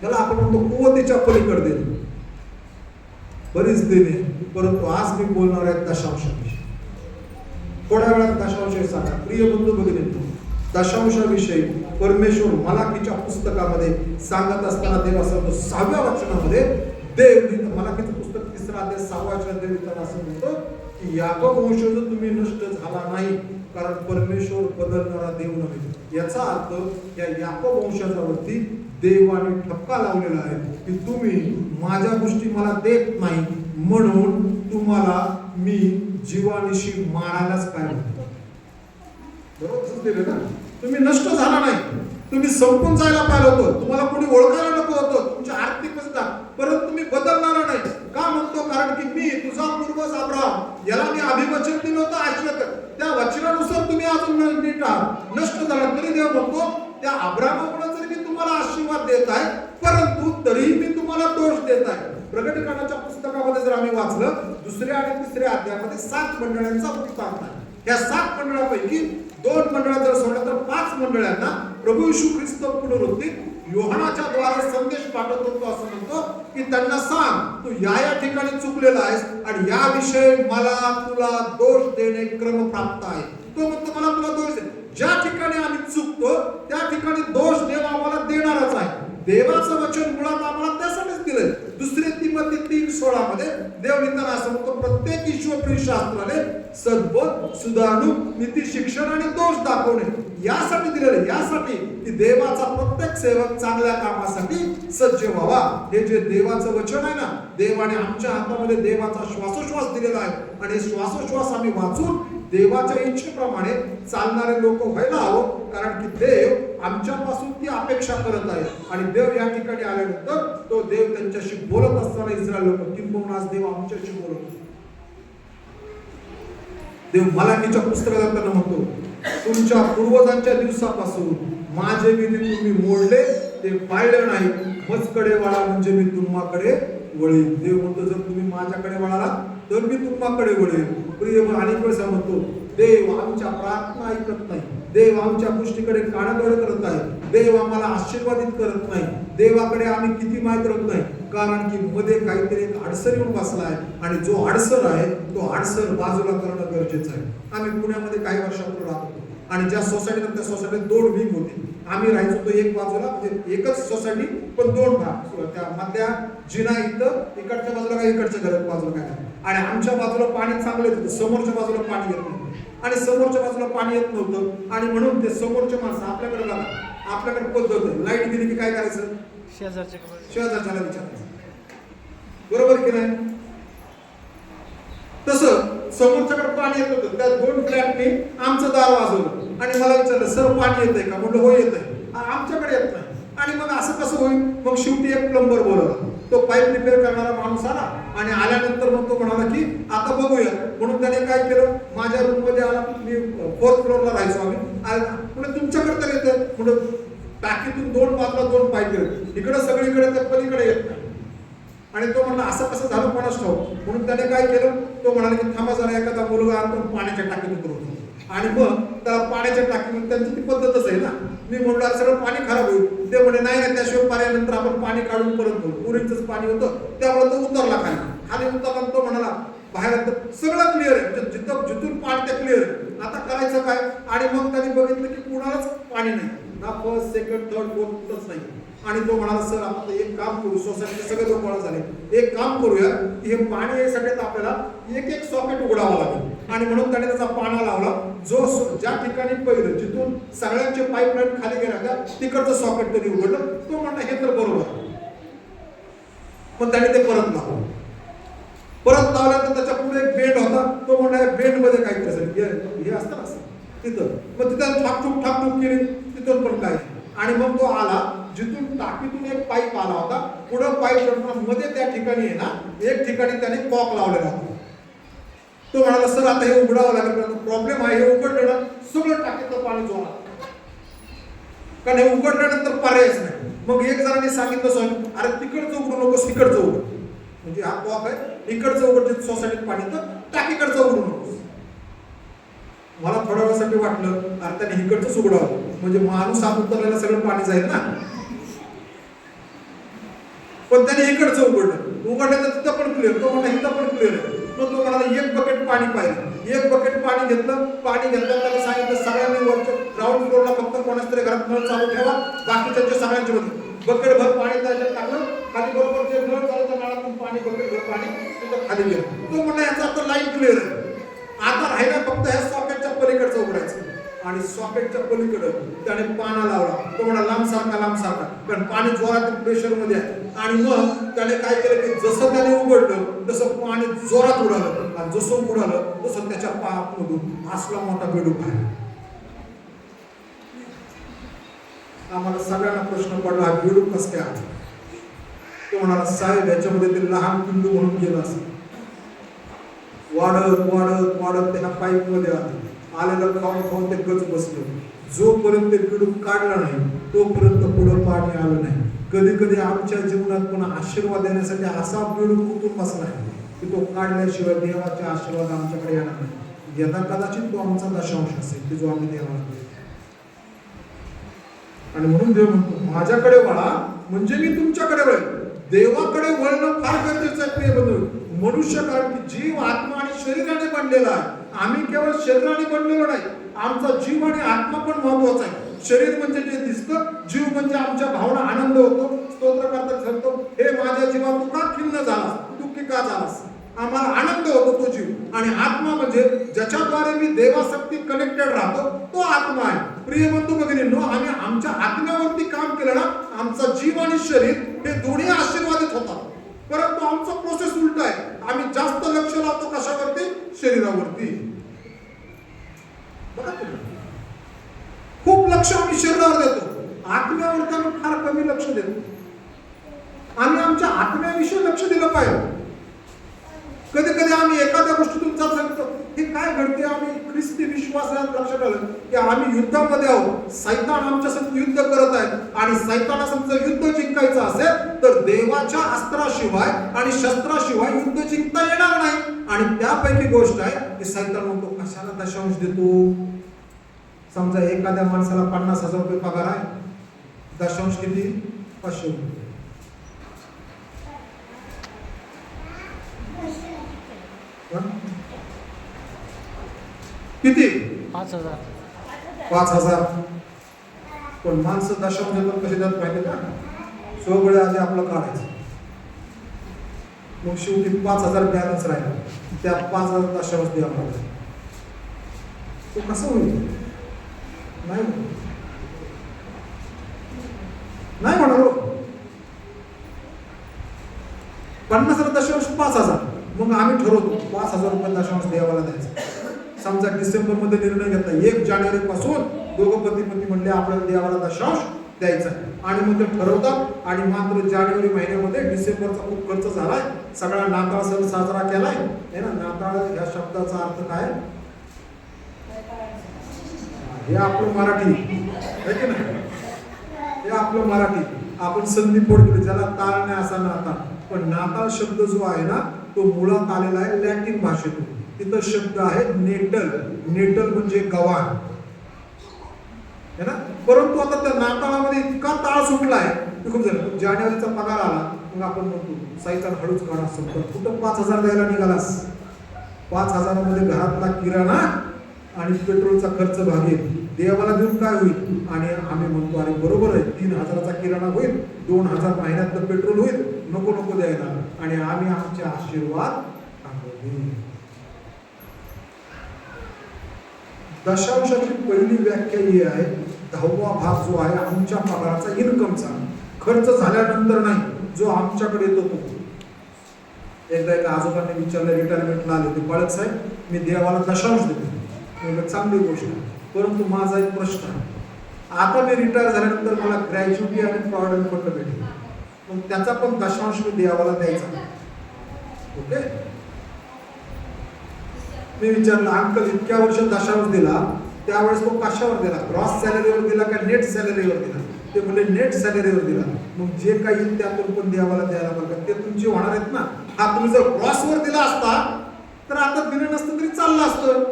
त्याला आपण म्हणतो कुवतीच्या पलीकडे देणं. बरीच देणे, परंतु आज मी बोलणार आहे दशांशाविषयी. थोड्या वेळात दशांश सांगा. प्रिय बंधू भगिनींनो, दशांशाविषयी परमेश्वर मलाकीच्या पुस्तकामध्ये सांगत असताना देव सांगतो 6व्या वचनामध्ये, देव मलाकीचं पुस्तक 3रा अध्याय 6व्या वचनात देव लिहिताना असं म्हणतो की याकोब वंशज तुम्ही नष्ट झाला नाही, कारण परमेश्वर बदलणारा देव नव्हे. याचा अर्थ या याकोब वंशावरती देवाने ठपका लावलेला आहे की तुम्ही माझ्या गोष्टी मला देत नाही, म्हणून तुम्हाला मी जीवानिशी मारायलाच काय म्हणतो. बरोबर दिलं ना? तुम्ही नष्ट झाला नाही, तुम्ही संपून जायला पाहिलं होतं, तुम्हाला कोणी ओळखायला नको होतं, तुमची आर्थिक परिस्थिती, परंतु तुम्ही बदलणारा नाही. का म्हणतो? कारण की मी तुझा पूर्वज अब्राहम याला मी अभिवचन दिलं होतं आशीर्वाद, त्या वचनानुसार तुम्ही अजून नीट आहात. नष्ट झाला तरी देव म्हणतो त्या अब्राहमामुळे जरी मी तुम्हाला आशीर्वाद देत आहे, परंतु तरीही मी तुम्हाला दोष देत आहे. प्रकटीकरणाच्या पुस्तकामध्ये जर आम्ही वाचलं 2ऱ्या आणि 3ऱ्या अध्यायामध्ये 7 मंडळांचा वृत्तांत आहे. या 7 मंडळापैकी 2 मंडळात जर सोडलं तर 5 मंडळांना प्रभू येशू ख्रिस्त पुनरुत्थित योहानाच्या द्वारे संदेश पाठवत होतो. असं म्हणतो की त्यांना सांग, तू या ठिकाणी चुकलेला आहेस आणि याविषयी मला तुला दोष देणे क्रमप्राप्त आहे. तो म्हणतो मला तुला दोष दे. ज्या ठिकाणी आम्ही चुकतो त्या ठिकाणी दोष देव आम्हाला देणारच आहे. देवाचं वचन मुळात आम्हाला त्यासाठीच दिलंय. 2 तिमोथी 3:16 मध्ये देव लिहिताना असं म्हणतो, प्रत्येक ईश्वरप्रिय शास्त्राने सद्बोध, सुधारणूक, नीती शिक्षण आणि दोष दाखवणे यासाठी दिलेले, यासाठी की देवाचा प्रत्येक सेवक चांगल्या कामासाठी सज्ज व्हावा. हे जे देवाचं वचन आहे ना, देवाने आमच्या हातामध्ये देवाचा श्वासोश्वास दिलेला आहे आणि श्वासोश्वास आम्ही वाचून देवाच्या इच्छेप्रमाणे चालणारे लोक व्हायला हवं. कारण की देव आमच्यापासून ती अपेक्षा करत आहे आणि देव या ठिकाणी आल्यानंतर तो देव त्यांच्याशी बोलत असताना इस्रायल लोक किंबहुना आज देव आमच्याशी बोलत असतो. देव मलाकीच्या पुस्तकात त्यांना म्हणतो, तुमच्या पूर्वजांच्या दिवसापासून माझे विधी तुम्ही मोडले, ते पाळले नाही. मजकडे वळा म्हणजे मी तुम्हाकडे वळीन. देव म्हणतो जर तुम्ही माझ्याकडे वळाला तर मी तुम्हाकडे वळेन. प्रिय अनेक वेळेस म्हणतो देव आमच्या प्रार्थना ऐकत नाही, देव आमच्या गोष्टीकडे कानाडोळे करत आहे, देव आम्हाला आशीर्वादित करत नाही, देवाकडे आम्ही किती माहीत करत नाही, कारण की मध्ये काहीतरी एक अडसर येऊन बसला आहे आणि जो अडसर आहे तो अडसर बाजूला करणं गरजेचं आहे. आम्ही पुण्यामध्ये काही वर्षापूर्वी राहत होतो आणि ज्या सोसायटीत त्या सोसायटीत 2 विंग होती. आम्ही राहायचो तो एक बाजूला, म्हणजे एकच सोसायटी पण 2 भाग. त्या मधल्या जिना इथं इकडच्या बाजूला काय, इकडच्या घरात बाजूला काय, आणि आमच्या बाजूला पाणी चांगलं येत होतं, समोरच्या बाजूला पाणी येत नव्हतं आणि समोरच्या बाजूला पाणी येत नव्हतं. आणि म्हणून ते समोरचे माणसं आपल्याकडे बघा, आपल्याकडे पद्धत आहे, लाईट गेली की काय करायचं, शेजारच्याला विचारायचं. बरोबर की नाही? तसं समोरच्याकडे पाणी येत होतं, त्या 2 फ्लॅटने आमचं दार वाजवलं आणि मला विचारलं, सर पाणी येतंय का? म्हणलं हो येतंय. आमच्याकडे येत नाही. आणि मग असं कसं होईल? मग शेवटी एक प्लंबर बोलवला. तो पाईप रिपेअर करणारा माणूस आला आणि आल्यानंतर मग तो म्हणाला की आता बघूया. म्हणून त्याने काय केलं, माझ्या रूम मध्ये आला. मी 4th फ्लोअरला राहायचो आम्ही. म्हणजे तुमच्याकडे तर येतं, म्हणून टाकीतून 2 बाजूला 2 पाईप गेले, इकडे सगळीकडे त्या पलीकडे येत नाही. आणि तो म्हणला असं कसं झालं कोणास ठाऊक. म्हणून त्याने काय केलं, तो म्हणाला की थांबा जरा एखादा मुलगा आणतो पाण्याच्या टाकीत उतरवतो. आणि मग त्याला पाण्याच्या टाकीमध्ये, त्यांची ती पद्धतच आहे ना. मी म्हणलो सगळं पाणी खराब होईल. ते म्हणे नाही नाही, त्याशिवाय पाण्यानंतर आपण पाणी काढून परत भरू. पुरीचंच पाणी होतं, त्यामुळे तो उतरला खाली उतरला. तो म्हणाला बाहेर सगळं क्लिअर आहे, जिथून पाणी ते क्लिअर आहे, आता करायचं काय? आणि मग त्यांनी बघितलं की कुणालाच पाणी नाही. ना फर्स्ट सेकंड थर्ड फोर्थ कुठंच नाही. आणि तो म्हणाला सर आपण एक काम करू, सोसायटीचे सगळे लोक गोळा झाले, एक काम करूया की हे पाणी यासाठी आपल्याला एक एक सॉकेट उघडावं लागेल. आणि म्हणून त्याने त्याचा पाना लावला. जो ज्या ठिकाणी पहिलं जिथून सगळ्यांचे पाईपलाईन खाली गेल्या त्या तिकडचं सॉकेट त्यांनी उघडलं. तो म्हणला हे तर बरोबर, पण त्याने ते परत लावलं. परत लावल्यानंतर त्याच्या पुढे एक बेड होता. तो म्हणला बेड मध्ये काहीतरी असेल, हे असतं असं तिथं. मग तिथं ठाकठूक केली, तिथून पण काय. आणि मग तो आला जिथून टाकीतून एक पाईप आला होता, पुढं पाईप मध्ये त्या ठिकाणी आहे ना एक ठिकाणी त्याने कॉक लावलेला होता. तो म्हणाला सर आता हे उघडावं लागेल, प्रॉब्लेम आहे, हे उघडलं ना सगळं टाकीतलं पाणी जोरात, कारण हे उघडल्यानंतर पर्यायच नाही. मग एक जणांनी सांगितलं अरे तिकडचं उघडू नकोस, तिकडचं उघड, म्हणजे हा कॉक आहे इकडचं उघड सोसायटीत पाणी, तर टाकीकडचं उघडू नकोस. मला थोड्या वेळासाठी वाटलं अरे त्याने इकडचंच उघडावं, म्हणजे माणूस हात उतरलेला सगळं पाणी जाईल ना. पण त्याने इकडचं उघडलं तर तिथं पण क्लिअर. तो म्हणा इथं पण क्लिअर आहे. मग तो म्हणाला एक बकेट पाणी पाहिजे. एक बकेट पाणी घेतलं. पाणी घेतलं त्याला सांगितलं सगळ्यांनी वरच्या ग्राउंड फ्लोअरला फक्त कोणाच तरी घरात नळ चालू ठेवा, बाकीच्या सगळ्यांच्या मध्ये बकेट भर पाणी त्याच्यात टाकलं. खाली बरोबर जे नळ चालू त्या नळातून पाणी बकेट भर पाणी तिथं खाली गेलं. तो म्हणला याचा आता लाईन क्लिअर आहे, आता राहिला फक्त ह्या सॉकेटच्या पलीकडचं उघडायचं. आणि सॉकेटच्या पलीकडे त्याने पाना लावला. तो म्हणा लांब सारखा, कारण पाणी जोरात प्रेशर मध्ये आहे. आणि मग त्याने काय केलं की जसं त्याने उघडलं तसं पाणी जोरात उडालं. आणि जसं उडालं तसं त्याच्या पायामधून असला मोठा बेडूक आहे. आम्हाला सगळ्यांना प्रश्न पडला हा बेडूक कसं काय आला. तो म्हणाला साहेब याच्यामध्ये ते लहान पिल्लू म्हणून गेलं असं. वाढत त्या पाईप मध्ये आलेलं खाऊन ते गच बसलं. जोपर्यंत ते बेडूक काढला नाही तोपर्यंत पुढं पाणी आलं नाही. कधी कधी आमच्या जीवनात पण आशीर्वाद देण्यासाठी असा बेडूक कुठून बसला आहे की तो काढल्याशिवाय देवाचे आशीर्वाद आमच्याकडे येणार नाही. यदा कदाचित तो आमचा दशांश असेल की जो आम्ही देवाला देतो. आणि म्हणून देव म्हणतो माझ्याकडे वळा म्हणजे मी तुमच्याकडे वळेल. देवाकडे वळणं फार गरजेचं आहे प्रिय बंधू. मनुष्य कारण की जीव आत्मा आणि शरीराने बनलेला आहे. आम्ही केवळ शरीराने बनलेलो नाही, आमचा जीव आणि आत्मा पण महत्वाचा आहे. शरीर म्हणजे जे दिसतं, जीव म्हणजे आमच्या भावना, आनंद होतो. स्तोत्र करतात सांगतो हे माझ्या जीवा तू का खिन्न झालास, तू की का झालास. आम्हाला आनंद होतो तो जीव. आणि आत्मा म्हणजे ज्याच्याद्वारे मी देवासक्ती कनेक्टेड राहतो तो आत्मा आहे. प्रिय बंधू भगिनींनो, आम्ही आमच्या आत्म्यावरती काम केलं ना आमचा जीव आणि शरीर हे दोन्ही आशीर्वादित होतात. परंतु आमचा प्रोसेस उलटा आहे. आम्ही जास्त लक्ष लावतो कशावरती, शरीरावरती. खूप लक्ष आम्ही शरीरावर देतो, आत्म्यावरती आम्ही फार कमी लक्ष देतो. आम्ही आमच्या आत्म्याविषयी लक्ष दिलं पाहिजे. कधी कधी आम्ही एखाद्या गोष्टीतून जात सांगतो हे काय घडते, आम्ही ख्रिस्ती विश्वासात लक्षात आलं की आम्ही युद्धामध्ये आहोत. सैतान आमच्या संग युद्ध करत आहे आणि सैतानासंग जर युद्ध जिंकायचं असेल तर देवाच्या अस्त्राशिवाय आणि शस्त्राशिवाय युद्ध जिंकता येणार नाही. आणि त्यापैकी गोष्ट आहे की सैतान म्हणतो कशाला दशांश देतो. समजा एखाद्या माणसाला 50,000 रुपये पगार आहे, दशांश किती, 500 रुपये. किती, 5,000. पण माणसं दशांश देतात कसे देतात माहिती का, सगळे आधी आपलं काढायचं, मग शेवटी 5,000 बॅलन्स राहिला, त्या 5,000 दशांश द्यावा लागला. तो कसं होईल, नाही म्हणालो. 50,000 दशांश 5,000, मग आम्ही ठरवतो 5,000 रुपये दशांश देवाला द्यायचं. समजा डिसेंबर मध्ये निर्णय घेतला, 1 जानेवारी पासून दोघं पती म्हणले आपल्याला देवाला दशांश द्यायचा. आणि मग ते ठरवतात. आणि मात्र जानेवारी महिन्यामध्ये डिसेंबरचा खूप खर्च झालाय, सगळा नाताळ सण साजरा केलाय है ना. नाताळ या शब्दाचा अर्थ काय, हे आपलं मराठी आहे की नाही, हे आपलं मराठी. आपण संधी पोट केली ज्याला ताळ नाही असा नाताळ. पण नाताळ शब्द जो आहे ना तो मुळात आलेला आहे लॅटिन भाषेतून. तिथं शब्द आहे नेटल. नेटल म्हणजे गव्हाण है ना. परंतु आता त्या नाताळामध्ये इतका ताळ सुटलाय की खूप झालं. जानेवारीचा पगार आला मग आपण म्हणतो सैतान हळूच काढा शब्द, कुठं 5,000 द्यायला निघालास. 5,000 मध्ये घरातला किराणा आणि पेट्रोलचा खर्च भागेल. देवाला देऊन काय होईल? आणि आम्ही म्हणतो अरे बरोबर आहे, 3,000चा किराणा होईल, 2,000 महिन्यातलं पेट्रोल होईल, नको नको द्यायला, आणि आम्ही आमचे आशीर्वाद थांबवले. दशांशाची पहिली व्याख्या ही आहे, 10वा भाग जो आहे आमच्या पगाराचा, इन्कमचा, खर्च झाल्यानंतर नाही, जो आमच्याकडे येतो तो. एकदा एका आजोबांनी विचारलं, रिटायरमेंटला आले होते, बाळक साहेब मी देवाला दशांश देतो. चांगली गोष्ट आहे, परंतु माझा एक प्रश्न आहे, आता मी रिटायर झाल्यानंतर मला ग्रॅज्युटी आणि प्रॉव्हिडंट फंड भेटेल, मग त्याचा पण दशांश मी देवाला द्यायचा? ओके. मी विचारलं, अंकल इतक्या वर्ष दशांश दिला, त्यावेळेस तो कशावर दिला? ग्रॉस सॅलरीवर दिला का नेट सॅलरीवर दिला? ते म्हणजे नेट सॅलरीवर दिला. मग जे काही त्यातून पण देवाला द्यायला पाहिजे, ते तुमचे होणार आहेत ना. हा तुम्ही जर ग्रॉसवर दिला असता तर आता दिलं नसतं तरी चाललं असतं.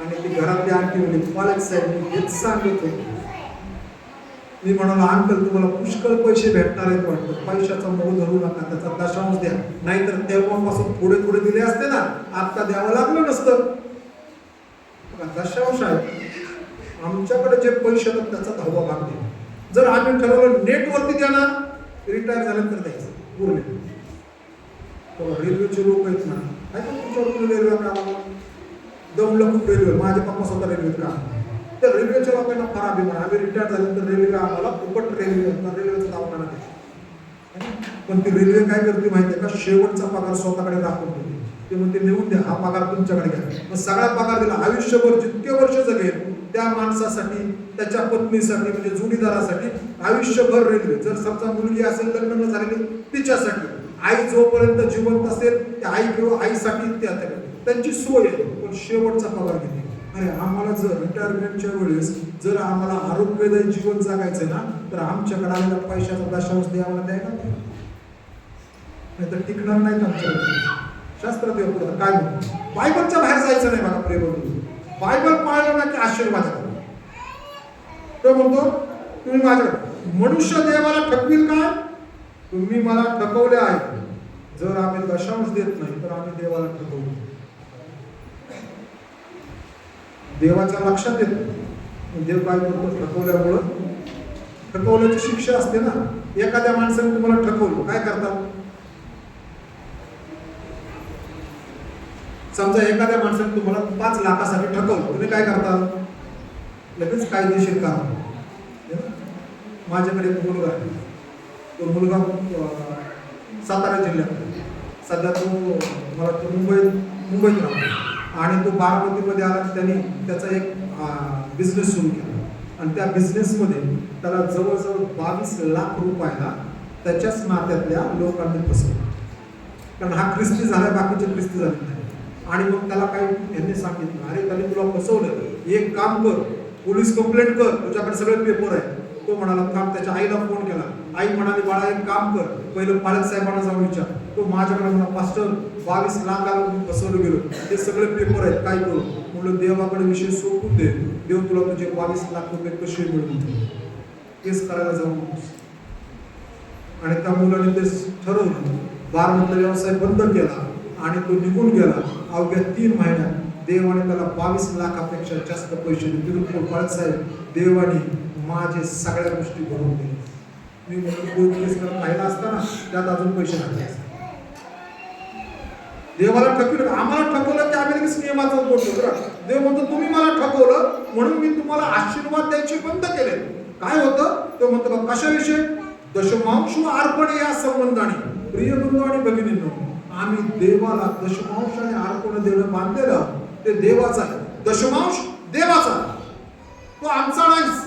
आणि ती घरातली आंटी म्हणली, पालक साहेब मी हेच सांगत होते. मी म्हणालो, अंकल तुम्हाला पुष्कळ पैसे भेटणार आहेत वाटतं, पैशाचा मोह धरू नका, त्याचा दशांश द्या, नाहीतर तेव्हापासून थोडे थोडे दिले असते ना, आता द्यावं लागलं नसतं. दशांश आहे, आमच्याकडे जे पैसे आहेत त्याचा 10वा भाग द्या. जर आम्ही ठरवलं नेटवरती देणार, रिटायर झाल्यानंतर द्यायचं उरले. रेल्वेचे लोक आहेत ना, तुमच्या रेल्वे कामाला दमलं खूप रेल्वे, माझे पप्पा स्वतः रेल्वेत काम, तर रेल्वेच्या लोकांना फार अभिमान, आम्ही रिटायर झाल्यानंतर रेल्वे आम्हाला फुकट रेल्वेचा दवाखाना देते. पण ती रेल्वे काय करते माहिती आहे का? शेवटचा पगार स्वतःकडे राखून ठेवते. ते म्हणते लिहून द्या, हा पगार तुमच्याकडे घ्या. मग सगळा पगार दिला, आयुष्यभर जितके वर्ष जगेल त्या माणसासाठी, त्याच्या पत्नीसाठी म्हणजे जोडीदारासाठी आयुष्यभर रेल्वे. जर समजा मुलगी असेल लग्न झालेली, तिच्यासाठी. आई जोपर्यंत जिवंत असेल त्या आई किंवा आईसाठी त्यांची सोय आहे, पण शेवटचा पगार घेते. अरे आम्हाला जर रिटायरमेंटच्या वेळेस जर आम्हाला आरोग्यदायी जीवन जगायचं ना, तर आमच्याकडे आलेला पैशाचा दशांश द्यायला नाही तर टिकणार नाहीत आमच्याकडे. शास्त्रात काय म्हणतो, बायबलच्या बाहेर जायचं नाही बघा प्रेम. बायबल पाळलं ना की आशीर्वाद. तो म्हणतो तुम्ही माझ्याकडे, मनुष्य देवाला ठकविल काय? तुम्ही मला ठकवले आहे. जर आम्ही दशांश देत नाही तर आम्ही देवाला ठकवतो. देवाच्या लक्षात येतो देव काय करतो, ठकवल्यामुळं. ठकवल्याची शिक्षा असते ना. एखाद्या माणसाने तुम्हाला ठकवलं, काय करतात? समजा एखाद्या माणसाने तुम्हाला 5 लाखासाठी ठकवलं, तुम्ही काय करता? लगेच कायदेशीर काम. माझ्याकडे एक मुलगा आहे, तो मुलगा सातारा जिल्ह्यात, सध्या तो मला मुंबईत राहतो, आणि तो बारामतीमध्ये आला. त्यांनी त्याचा एक बिझनेस सुरू केला, आणि त्या बिझनेसमध्ये त्याला जवळजवळ 22 लाख रुपयाला त्याच्याच नात्यातल्या लोकांनी फसवलं. कारण हा ख्रिस्ती झाला, बाकीचे ख्रिस्ती झाले नाही. आणि मग त्याला काय यांनी सांगितलं, अरे त्याने तुला फसवलं, एक काम कर, पोलीस कंप्लेंट कर, तुझ्याकडे सगळे पेपर आहे. तो म्हणाला थांब, त्याच्या आईला फोन केला. आई म्हणाली, बाळा एक काम कर, पहिलं पालक साहेबांना जाऊन विचार. तो माझ्याकडे म्हणा, मास्टर 22 लाखाला फसवलं गेलो, ते सगळे पेपर आहेत, काय करू? म्हणलं देवाकडे विषय सोडून दे, देव तुला तुझे 22 लाख रुपये कसे मिळवून दे. केस करायला जाऊ नकोस. आणि त्या मुलाने ते ठरवलं, बारामतीला व्यवसाय बंद केला आणि तो निघून गेला. अवघ्या 3 महिन्यात देवाने त्याला 22 लाखापेक्षा जास्त पैसे दिले. बाळक साहेब, देवाने माझे सगळ्या गोष्टी भरून दिल्या. मी कोर्ट केस राहिला असताना त्यात अजून पैसे लागले. देवाला ठकवलं, आम्हाला ठकवलं की आम्ही लगेच नियमाचं बोलतो. देव म्हणतो तुम्ही मला ठकवलं म्हणून मी तुम्हाला आशीर्वाद द्यायचे बंद केले. काय होतं? तो म्हणतो कशाविषयी? दशमांश अर्पण या संबंधाने. प्रिय बंधू आणि भगिनींनो, आम्ही देवाला दशमांश आणि अर्पण देणं बांधलेलं, ते देवाचा आहे. दशमांश देवाचा, तो आमचा नाहीच.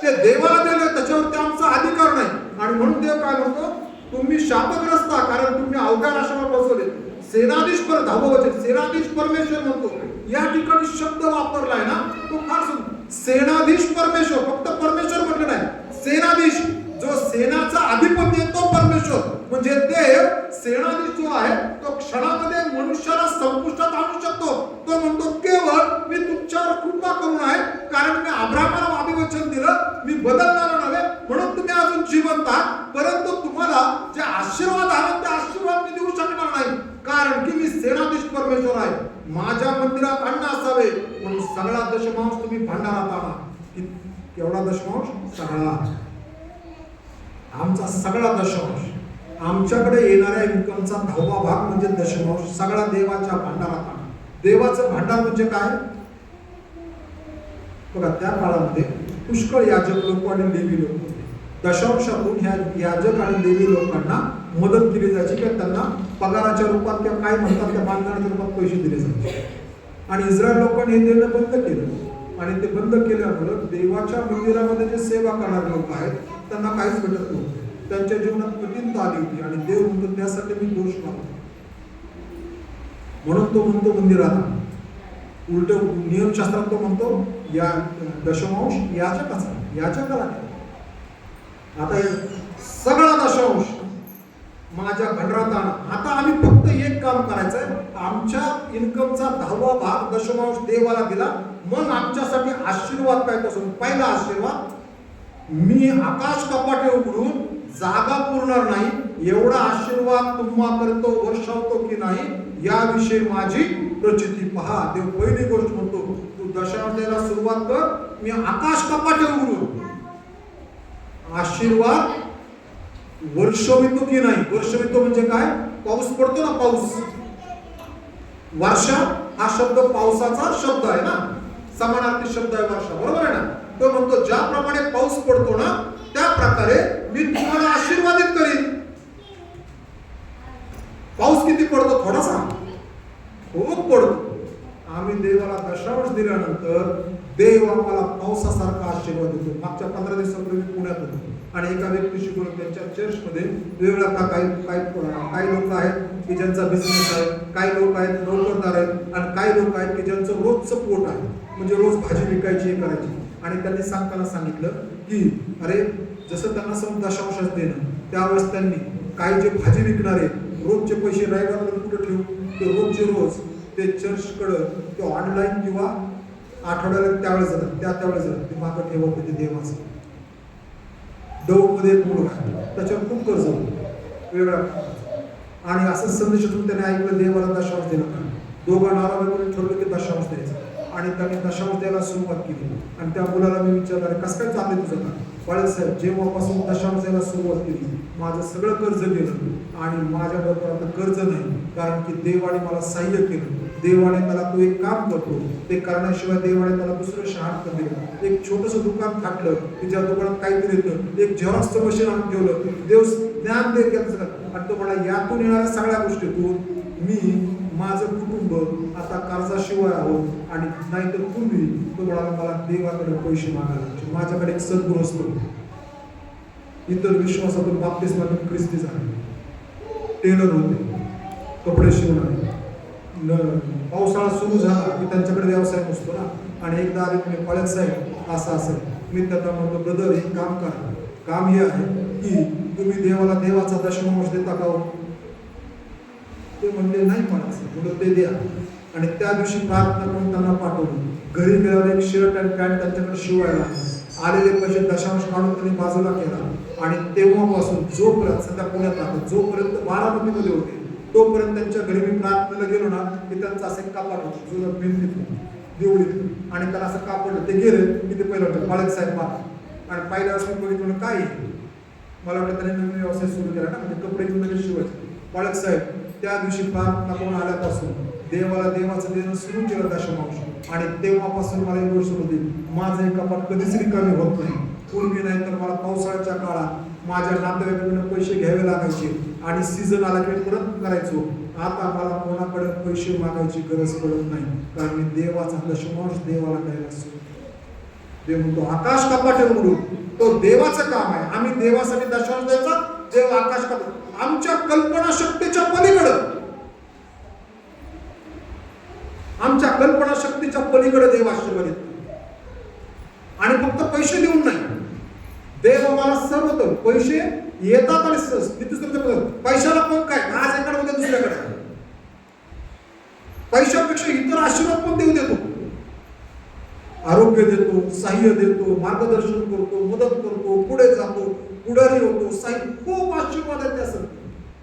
ते देवाला दिलं, त्याच्यावरती आमचा अधिकार नाही. आणि म्हणून देव काय म्हणतो, तुम्ही शापग्रस्त, कारण तुम्ही अवघ्या राष्ट्रावर बसवले. सेनाधीश 10वं वचन, सेनाधीश परमेश्वर म्हणतो. या ठिकाणी शब्द वापरलाय ना, तो फार सुंदर. सेनाधीश परमेश्वर, फक्त परमेश्वर म्हटलं नाही, सेनाधीश, जो सेनाचा अधिपती आहे तो परमेश्वर. म्हणजे देव सेनाधीश जो आहे तो क्षणामध्ये मनुष्याला संपुष्टात आणू शकतो. तो म्हणतो केवळ मी तुमच्यावर कृपा करून आहे, कारण मी अब्राहमाला अभिवचन दिलं, मी बदलणार नव्हे, म्हणून तुम्ही अजून जिवंत आहात. परंतु तुम्हाला जे आशीर्वाद आहे ते आशीर्वाद मी देऊ शकणार नाही, कारण की मी सेनाधीश परमेश्वर की केवढा दशमांश? सगळा. आमचा सगळा दशमांश. आमच्याकडे येणाऱ्या इन्कमचा 10वा भाग म्हणजे दशमांश, सगळा देवाच्या भांडारात. देवाचं भांडार म्हणजे काय? बघा, त्या काळामध्ये पुष्कळ याजक लोक आणि लेवी लोक होते. दशांशातून ह्या याजक आणि लेवी लोकांना मदत केली जायची किंवा त्यांना पगाराच्या रूपात किंवा काय म्हणतात त्या मानधनाच्या रूपात पैसे दिले जायचे. आणि इस्रायल लोकांनी हे देणं बंद केलं आणि ते बंद केल्यामुळं देवाच्या मंदिरामध्ये जे सेवा करणारे लोक आहेत त्यांना काहीच भेटत नव्हतं. त्यांच्या जीवनात कठीणता आली होती आणि देव म्हणतो त्यासाठी मी दोष मानतो. म्हणून तो म्हणतो मंदिरात उलट नियमशास्त्रात तो म्हणतो या दशमांश याचकाचा. आता सगळा दशमांश माझ्या भांडारात आणा. आता आम्ही फक्त एक काम करायचंय, आमच्या इन्कमचा 10वा भाग दशमांश देवाला दिला. मग आमच्यासाठी आशीर्वाद काय तो? पहिला आशीर्वाद, मी आकाश कपाटे उघडून जागा पुरणार नाही एवढा आशीर्वाद तुम्हा करतो वर्षावतो की नाही याविषयी माझी प्रचिती पहा. देव पहिली गोष्ट म्हणतो, तू दशमांश द्यायला सुरुवात कर, मी आकाश कपाटे उघडून आशीर्वाद वर्षवितो की नाही. वर्षवितो म्हणजे काय? पाऊस पडतो ना, पाऊस. वर्षा हा शब्द पावसाचा शब्द आहे ना, समानार्थी शब्द आहे वर्षा, बरोबर आहे ना. तो म्हणतो ज्याप्रमाणे पाऊस पडतो ना त्या प्रकारे मी तुम्हाला आशीर्वादित करीन. पाऊस किती पडतो? थोडासा, खूप पडतो. आम्ही देवाला दशांश दिल्यानंतर देव आम्हाला पावसासारखा आशीर्वाद देतो. मागच्या 15 दिवसापूर्वी पुण्यात होतो आणि एका व्यक्तीशी बोलून त्यांच्या चर्चमध्ये वेगवेगळ्या काही लोक आहेत की ज्यांचा बिझनेस आहे, काही लोक आहेत नोकरदार आहेत आणि काही लोक आहेत की ज्यांचं रोजचं पोट आहे, म्हणजे रोज भाजी विकायची करायची. आणि त्यांनी सांगताना सांगितलं की अरे जसं त्यांना समजा दशांशात देणं, त्यावेळेस त्यांनी काही जे भाजी विकणारे रोजचे पैसे रविवारला कुठे ठेवून ते रोजचे रोज ते चर्चकडं ते ऑनलाईन किंवा आठवड्याला त्यावेळेस जातात, त्यावेळेस जातात ते मागं ठेवत होते देवाचं. दौडमध्ये एक मुलगा आहे, त्याच्यावर खूप कर्ज होतं वेगळ्या. आणि असं संदेशातून त्याने ऐकलं देवाला दशांश दिला. दोघं नाराबाईकडे ठरलं की दशांश द्यायचं आणि त्याने दशांश द्यायला सुरुवात केली. आणि त्या मुलाला मी विचारलं, कसं काय चाललंय तुझं का? बाळासाहेब, जेव्हापासून दशांश द्यायला सुरुवात केली माझं सगळं कर्ज गेलं आणि माझ्याबरोबर आता कर्ज नाही, कारण की देवाने मला सहाय्य केलं. देवाने त्याला तो एक काम करतो ते करण्याशिवाय देवाने त्याला दुसरं शहाण दिलं. एक छोटंसं दुकान थाटलं की ज्या दुकानात काहीतरी येतं, एक झेरॉक्सचं मशीन आणून ठेवलं. देव ज्ञान देत आणि तो म्हणा यातून येणाऱ्या सगळ्या गोष्टीतून मी माझं कुटुंब आता कर्जाशिवाय आहोत. आणि नाहीतर पूर्वी तो म्हणाला मला देवाकडे पैसे मागायचे. माझ्याकडे एक सद्गुरू असतो, इतर विश्वासातून बाप्तिस्मातून ख्रिस्ती झाले, टेलर होते, कपडे शिवणारे. पावसाळा सुरू झाला की त्यांच्याकडे व्यवसाय नसतो ना. आणि एकदा आले म्हणजे कॉलेज साहेब असं असेल, मी त्यांना म्हणतो ब्रदर एक काम करा, काम हे आहे की तुम्ही देवाला देवाचा दशमांश देता का? ते म्हणले नाही म्हणायचं, म्हणून ते द्या. आणि त्या दिवशी प्रार्थना करून त्यांना पाठवलं. घरी गेल्यावर एक शर्ट आणि पॅन्ट त्यांच्याकडे शिवायला आलेले पैसे दशांश काढून त्यांनी बाजूला केला. आणि तेव्हापासून जोपर्यंत सध्या पुण्यात राहतात, जोपर्यंत बारामतीमध्ये होते तोपर्यंत त्यांच्या घरी मी प्रार्थनेला गेलो ना की त्यांचं असं एक कापड होतं जुनं भिंतीतून देवळीतून. आणि त्याला असं कापडलं, ते गेले की ते पहिलं वाटतं कॉलेज साहेब मला. आणि पहिल्या वेळेस मी बघितलं काय मला वाटतं त्यांनी नवीन व्यवसाय सुरू केला ना, म्हणजे कपडे नवीन शिवायचे. कॉलेज साहेब त्या दिवशी प्रार्थना करून आल्यापासून देवाला देवाचं देणं सुरू केलं दशमांश. आणि तेव्हापासून मला एक गोष्ट होती, माझं एक कपाट कधीच रिकामी होत नाही. पूर्वी नाही तर मला पावसाळ्याच्या काळात माझ्या नातेवाईकांकडून पैसे घ्यावे लागायचे आणि सीझन आला की परत करायचो. आता मला कोणाकडे पैसे मागायची गरज पडत नाही, कारण मी देवाचा दशमांश देवाला द्यायला सुरू. देव म्हणतो आकाश कपाटे उघडून, तो देवाचं काम आहे. आम्ही देवासाठी दशमांश द्यायचा, देव आकाश कपाट. आमच्या कल्पना शक्तीच्या पलीकडं, आमच्या कल्पना शक्तीच्या पलीकडे देव आशीर्वाद देतो. आणि फक्त पैसे देऊन नाही, देव आम्हाला सर्व देतो. पैसे येतात आणि पैशाला पण काय आज एकडे उद्या दुसऱ्याकडे, पैशापेक्षा इतर आशीर्वाद पण देऊ देतो. आरोग्य देतो, सहाय्य देतो, मार्गदर्शन करतो, मदत करतो, पुढे जातो, पुढारी होतो, साहित्य खूप आशीर्वाद आहे त्यासाठी.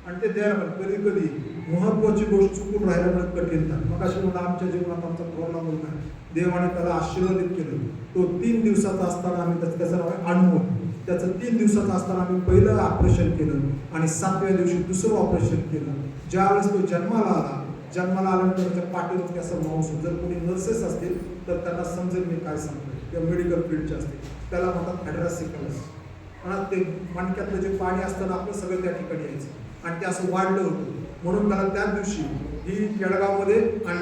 आणि ते द्यायला पण कधी कधी महत्वाची गोष्ट चुकून राहिल्यामुळे कठीणता. मग अशी म्हणून आमच्या जीवनात आमचा प्रॉब्लेम होता, देवाने त्याला आशीर्वादित केलं. तो 3 दिवसात दिवसाचा असताना आम्ही त्याचं नाव आहे अनमोल. त्याचं 3 दिवसाचं असताना आम्ही पहिलं ऑपरेशन केलं आणि 7व्या दिवशी दुसरं ऑपरेशन केलं. ज्यावेळेस तो जन्माला आल्यानंतर त्याच्या पाठीवरती असं मांस, जर कोणी नर्सेस असतील तर त्यांना समजेल मी काय सांगतोय, किंवा मेडिकल फील्डचे असतील, त्याला म्हणतात ॲड्रासिकलस. आणि ते मणक्यातलं जे पाणी असतं ना आपलं सगळं त्या ठिकाणी यायचं आणि ते असं वाढलं होतं. म्हणून त्याला त्या दिवशी ही केळगावमध्ये आणि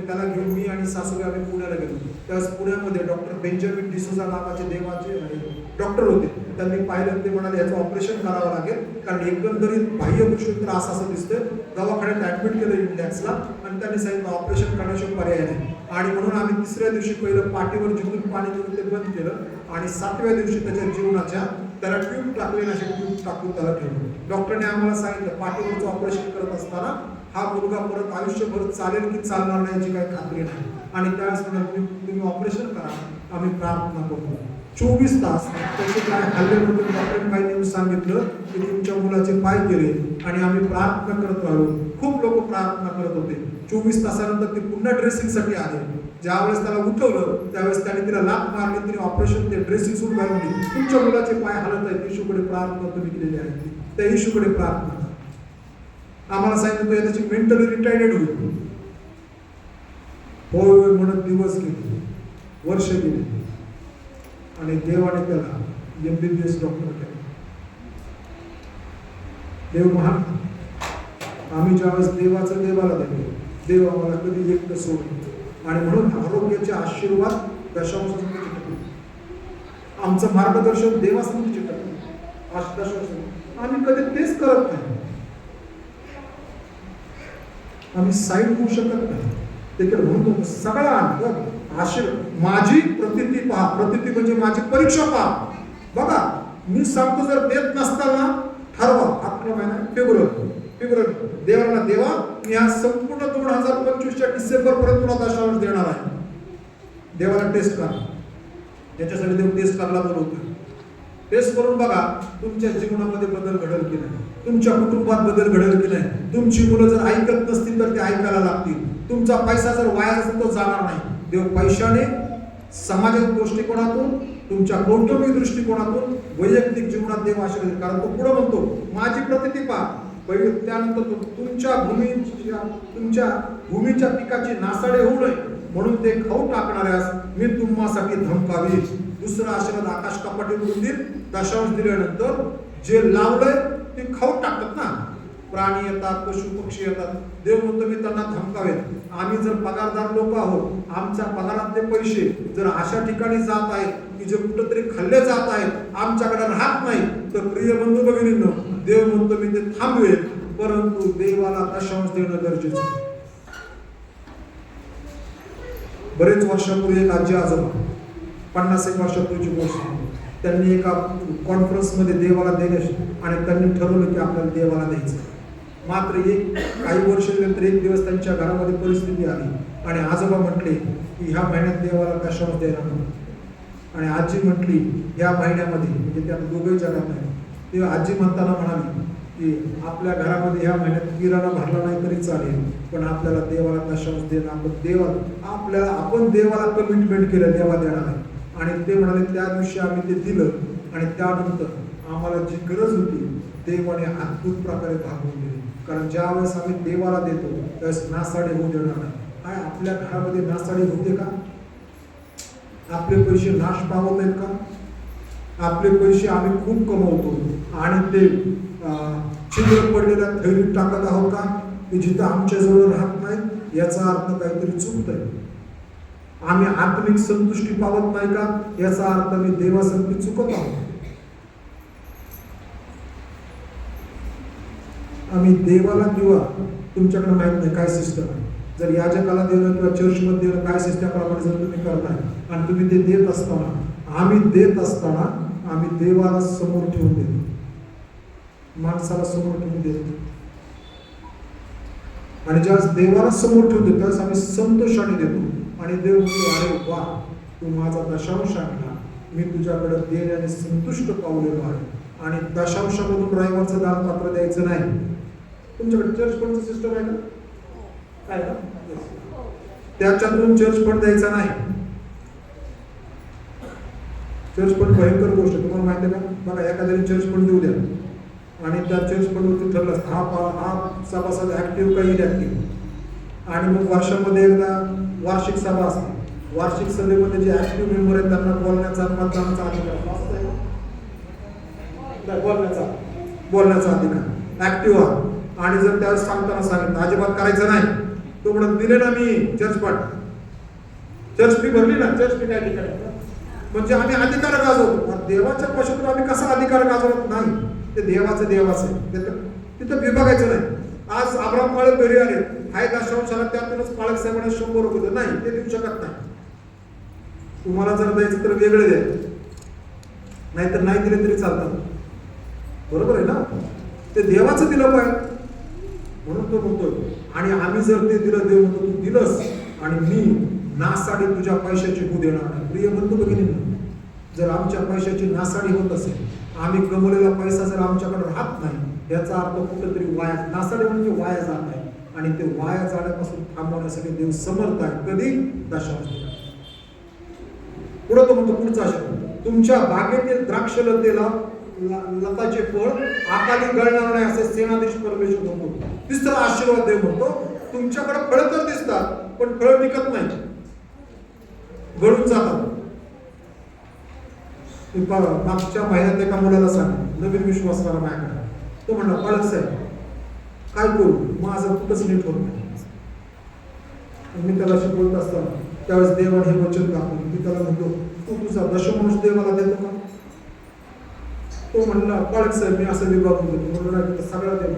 त्याला घेऊन मी आणि सासूबाई आम्ही पुण्याला गेलो. त्यावेळेस पुण्यामध्ये डॉक्टर बेंजामिन डिसोजा नावाचे देवाचे डॉक्टर होते. त्यांनी पाहिलं, ते म्हणाले याचं ऑपरेशन करावं लागेल, कारण एकंदरीत बाह्य दृष्टीकोन असं दिसतंय. दवाखान्यात ऍडमिट केलं इंडेक्सला आणि त्यांनी सांगितलं ऑपरेशन करण्याशिवाय पर्याय नाही. आणि म्हणून आम्ही 3ऱ्या दिवशी पहिलं पाठीवर जिथून पाणी घेऊन ते बंद केलं आणि 7व्या दिवशी त्याच्या जीवनाच्या त्याला ट्यूब टाकले, असे ट्यूब टाकून त्याला ठेवलं. डॉक्टरने आम्हाला सांगितलं पाठीवरचं ऑपरेशन करत असताना हा मुलगा परत आयुष्यभर चालेल की चालणार नाही याची काही खात्री नाही. आणि त्यावेळेस तुम्ही ऑपरेशन करा, आम्ही प्रार्थना करतो. 24 तास त्याचे काय हल्ले नव्हते. डॉक्टरने काही नेहमी सांगितलं की तुमच्या मुलाचे पाय केले आणि आम्ही प्रार्थना करत राहिलो. खूप लोक प्रार्थना करत होते. 24 तासानंतर ते पुन्हा ड्रेसिंगसाठी आले. ज्यावेळेस त्याला उठवलं त्यावेळेस त्याने तिला लाथ मारली. तिने ऑपरेशन ते ड्रेसिंग सुरू घालवली. तुमच्या मुलाचे पाय हलत आहेत, येशूकडे प्रार्थना तुम्ही केलेली आहे, त्या येशूकडे प्रार्थना. आम्हाला सांगितलं तो त्याची मेंटली रिटायर्ड होईल. होय म्हणत दिवस गेले, वर्ष गेली आणि देवाने त्याला MBBS डॉक्टर केला. देव महान. आम्ही ज्यावेळेस देवाला देतो, देव आम्हाला कधी एकटं सोडतो. आणि म्हणून आरोग्याचे आशीर्वाद दशांशासंगती चिटकले. आमचं मार्गदर्शन देवासंगती चिटकलं. दशांश आम्ही कधी तेच करत नाही. आम्ही साईड होऊ शकत नाही. तिकडे म्हणतो सगळा आशीर्वाद. माझी प्रतिती पहा. प्रतिती म्हणजे माझी परीक्षा पहा. बघा मी सांगतो, जर देत नसताना ठरवा. आपला महिना फेब्रुवारी देवाला देवा मी हा संपूर्ण 2025च्या डिसेंबर पर्यंत तुला दशांश देणार आहे. देवाला टेस्ट करा. त्याच्यासाठी देव टेस्ट करायला बोलवतो. टेस्ट करून बघा तुमच्या जीवनामध्ये बदल घडेल की नाही, तुमच्या कुटुंबात बदल घडेल की नाही. तुमची मुलं जर ऐकत नसतील तर ते ऐकायला लागतील. तुमचा पैसा जर वाया असेल तो जाणार नाही. देव पैशाने, सामाजिक दृष्टिकोनातून, तुमच्या कौटुंबिक दृष्टिकोनातून, वैयक्तिक जीवनात देव आशीर्वाद. कारण तो पुढे म्हणतो माझी प्रतिती पहा. पहिले त्यानंतर तो तुमच्या भूमीच्या पिकाची नासाडे होऊ नये म्हणून ते खाऊ टाकणाऱ्यास मी तुम्हासाठी धमकावी. दुसरा आशीर्वाद आकाश कपाटी करून देईल. दशांश दिल्यानंतर जे लावलंय ते खाऊ टाकतात ना, प्राणी येतात, पशु पक्षी येतात. देव म्हणतो मी त्यांना धमकावेन. आम्ही जर पगारदार लोक आहोत, आमच्या पगारातले पैसे जर अशा ठिकाणी जात आहेत की जे कुठंतरी खाल्ले जात आहेत, आमच्याकडे राहत नाही, तर प्रिय बंधू भगिनींनो, देव म्हणतो मी ते थांबवेल. परंतु देवाला दशांश देणं गरजेचं. बरेच वर्षापूर्वी एक आजी आजोबा, 50 वर्षापूर्वीची गोष्ट, त्यांनी एका कॉन्फरन्समध्ये देवाला देण्याची आणि त्यांनी ठरवलं की आपल्याला देवाला द्यायचं. मात्र काही वर्षानंतर एक दिवस त्यांच्या घरामध्ये परिस्थिती आली आणि आजोबा म्हटले की ह्या महिन्यात देवाला दशांश देणार नाही. आणि आजी म्हटली या महिन्यामध्ये, म्हणजे त्या दोघंही जगात नाही. ते आजी म्हणताना म्हणाली की आपल्या घरामध्ये ह्या महिन्यात किराणा भरला नाही तरी चालेल, पण आपल्याला देवाला दशांश देणं. आपण देवाला कमिटमेंट केलं देवा देणार आहे. आणि ते म्हणाले त्या दिवशी आम्ही ते दिलं आणि त्यानंतर आम्हाला जी गरज होती देवाने अद्भुत प्रकारे भागवून दिली. कारण ज्या वेळेस आम्ही देवाला देतो त्यावेळेस नासाडी होऊ देणार नाही. काय आपल्या घरामध्ये नासाडी होते का? आपले पैसे नाश पावत आहेत का? आपले पैसे आम्ही खूप कमवतो आणि ते छिद्र पडलेल्या थैलीत टाकत आहोत का, की जिथं आमच्या जवळ राहत नाही, याचा अर्थ काहीतरी चुकत आहे. आम्ही आत्मिक संतुष्टी पावत नाही का, याचा अर्थ मी देवासाठी चुकत आहोत. आम्ही देवाला किंवा तुमच्याकडे माहित नाही काय सिस्टम आहे, जर याजकाला देणं किंवा चर्चमध्ये देणं काय सिस्टम प्रमाणे जर तुम्ही करताय आणि तुम्ही ते देत असताना, आम्ही देत असताना आम्ही देवाला समोर ठेवून देतो, माणसाला समोर ठेवून देतो. आणि ज्यावेळेस देवाला समोर ठेवतो त्यावेळेस आम्ही संतोषाने देतो. आणि देव म्हणतो अरे वा, तू माझा दशांश आणला, मी तुझ्याकडे देण्याने संतुष्ट पावलेलो आहे. आणि दशांशामधून रविवारचं दान पात्र द्यायचं नाही. तुमच्याकडे चर्च फंडचं सिस्टम आहे का? काय का? त्याच्यातून चर्च फंड द्यायचा नाही. चर्च फंड भयंकर गोष्ट तुम्हाला माहिती आहे का? बघा एखाद्याने चर्च फंड देऊ द्या आणि त्या चर्च फंडवरती ठरलं हा सभासद ऍक्टिव्ह का इनॅक्टिव्ह, आणि मग वर्षामध्ये एकदा वार्षिक सभा असते. वार्षिक सभेमध्ये जे ऍक्टिव्ह मेंबर आहेत त्यांना बोलण्याचा मतदानाचा अधिकार असतो, बोलण्याचा अधिकार ऍक्टिव्ह आहे. आणि जर त्यावेळेस सांगताना सांगितलं अजिबात करायचं नाही, तो म्हणत दिले ना मी चर्च फंड, चर्च फी भरली ना, चर्च फी काय ठिकाणी, म्हणजे आम्ही अधिकार गाजवतो. देवाच्या पक्षातून आम्ही कसा अधिकार गाजवत नाही? ते देवाचं तिथं विभागायचं नाही. आज अब्राम काळे घरी आले, हाय दशांशाला त्यातूनच पाळक साहेबांना 100 रुपये नाही, ते देऊ शकत नाही. तुम्हाला जर द्यायचं तर वेगळे द्या, नाहीतर नाही दिले तरी चालतात. बरोबर आहे ना? ते देवाचं दिलं पाहिजे म्हणून तो म्हणतोय. आणि आम्ही जर ते दिलं, देव म्हणतो तू दिलंस आणि मी नासाडी तुझ्या पैशाची होऊ देणार नाही. प्रिय बंधू भगिनींनो, जर आमच्या पैशाची नासाडी होत असेल, आम्ही कमवलेला पैसा जर आमच्याकडे राहत नाही, याचा अर्थ कुठेतरी वाया, नासाडी म्हणजे वाया जात आहे. आणि ते वाया जाण्यापासून थांबवण्यासाठी देव समर्थ आहे. कधी? दशांश. पुढे तो म्हणतो पुढचा शब्द, तुमच्या बागेतील द्राक्षलतेला लताचे फळ आकाली गळणार नाही असे सेनाधीश परमेश्वर म्हणतो. तिसरा आशीर्वाद देव म्हणतो, तुमच्याकडे फळ तर दिसतात पण फळ विकत नाही, गळून जातात. मागच्या महिन्यात एका मुलाला सांगितलं, नवीन विश्वास करा माझ्याकडे, तो म्हणला पालक साहेब काय करू, माझं कुठंच नीट होत नाही. मी त्याला शिकवत असताना त्यावेळेस देवाने हे वचन दाखवलं. मी त्याला म्हणतो तू तुझा दशमांश देवाला देतो का? तो म्हणला पालक साहेब मी असं विभागून देतो. म्हणून सगळा देव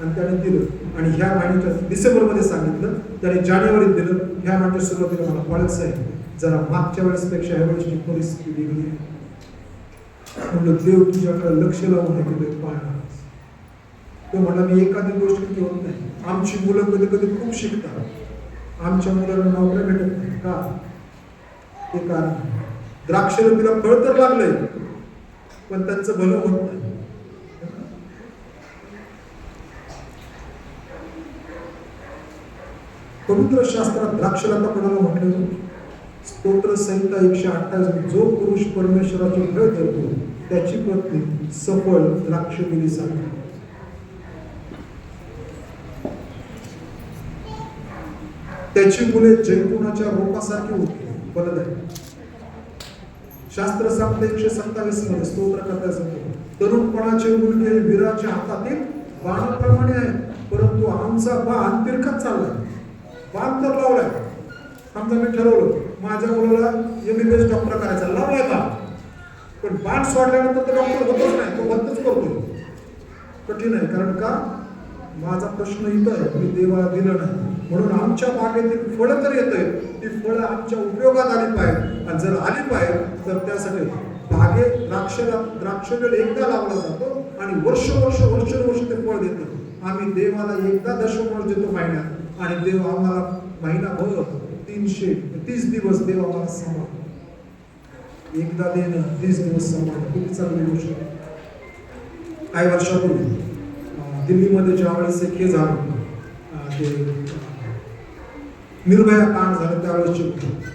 आणि त्याने दिलं. आणि ह्या महिन्याच्या डिसेंबरमध्ये सांगितलं, त्याने जानेवारीत दिलं. ह्या महिन्याच्या सुरुवातीला मला पालक साहेब जरा मागच्या वेळेस पेक्षा ह्या वेळेसची परिस्थिती वेगळी आहे. म्हणलं देव तुझ्याकडे लक्ष लावून हे पाहणार. तो म्हणला मी एखादी गोष्ट होत नाही. आमची मुलं कधी कधी खूप शिकतात, आमच्या मुलांना नोकऱ्या भेटत नाही का? ते कारण द्राक्षाला तिला फळ तर लागलंय पण त्यांचं भलं होत नाही. पवित्र शास्त्रात द्राक्षलता कोणाला म्हटलं? स्तोत्र संहिता 128, जो पुरुष परमेश्वराचे भय करतो त्याची पत्नी सफळ द्राक्षवेली सांगते. त्याची मुले जैतुनाच्या रोपासारखी होती, फलदायी. शास्त्र सांगते 127 मध्ये स्तोत्र करता सांगतो, तरुणपणाचे मुलगे वीराच्या हातातील बाणाप्रमाणे आहे, परंतु आमचा बाण तिरकत चाललाय. बाण तर लावलाय, समजा मी ठरवलं माझ्या मुलाला MBBS डॉक्टर करायचा, लावलाय का? पण बाण सोडल्यानंतर तो डॉक्टर होतच नाही, तो बंदच करतो. कठीण आहे. कारण का? माझा प्रश्न इथं आहे, मी देवाला दिलं नाही. म्हणून आमच्या बागेतील फळं तर येतंय, ती फळं आमच्या उपयोगात आली पाहिजे. आणि जर आली पाहिजे तर त्यासाठी बागेत द्राक्षवेल एकदा लावला जातो आणि वर्ष ते फळ देतं. आम्ही देवाला एकदा दशमांश देतो महिन्यात, आणि देव आम्हाला महिनाभर 330 दिवस देव आम्हाला सांभाळतो. एकदा देणं 30 दिवस सांभाळतो. किती चांगली गोष्ट. काही वर्षापूर्वी दिल्लीमध्ये ज्यावेळेस एक हे झालं, ते निर्भया कांड झालं, त्यावेळेस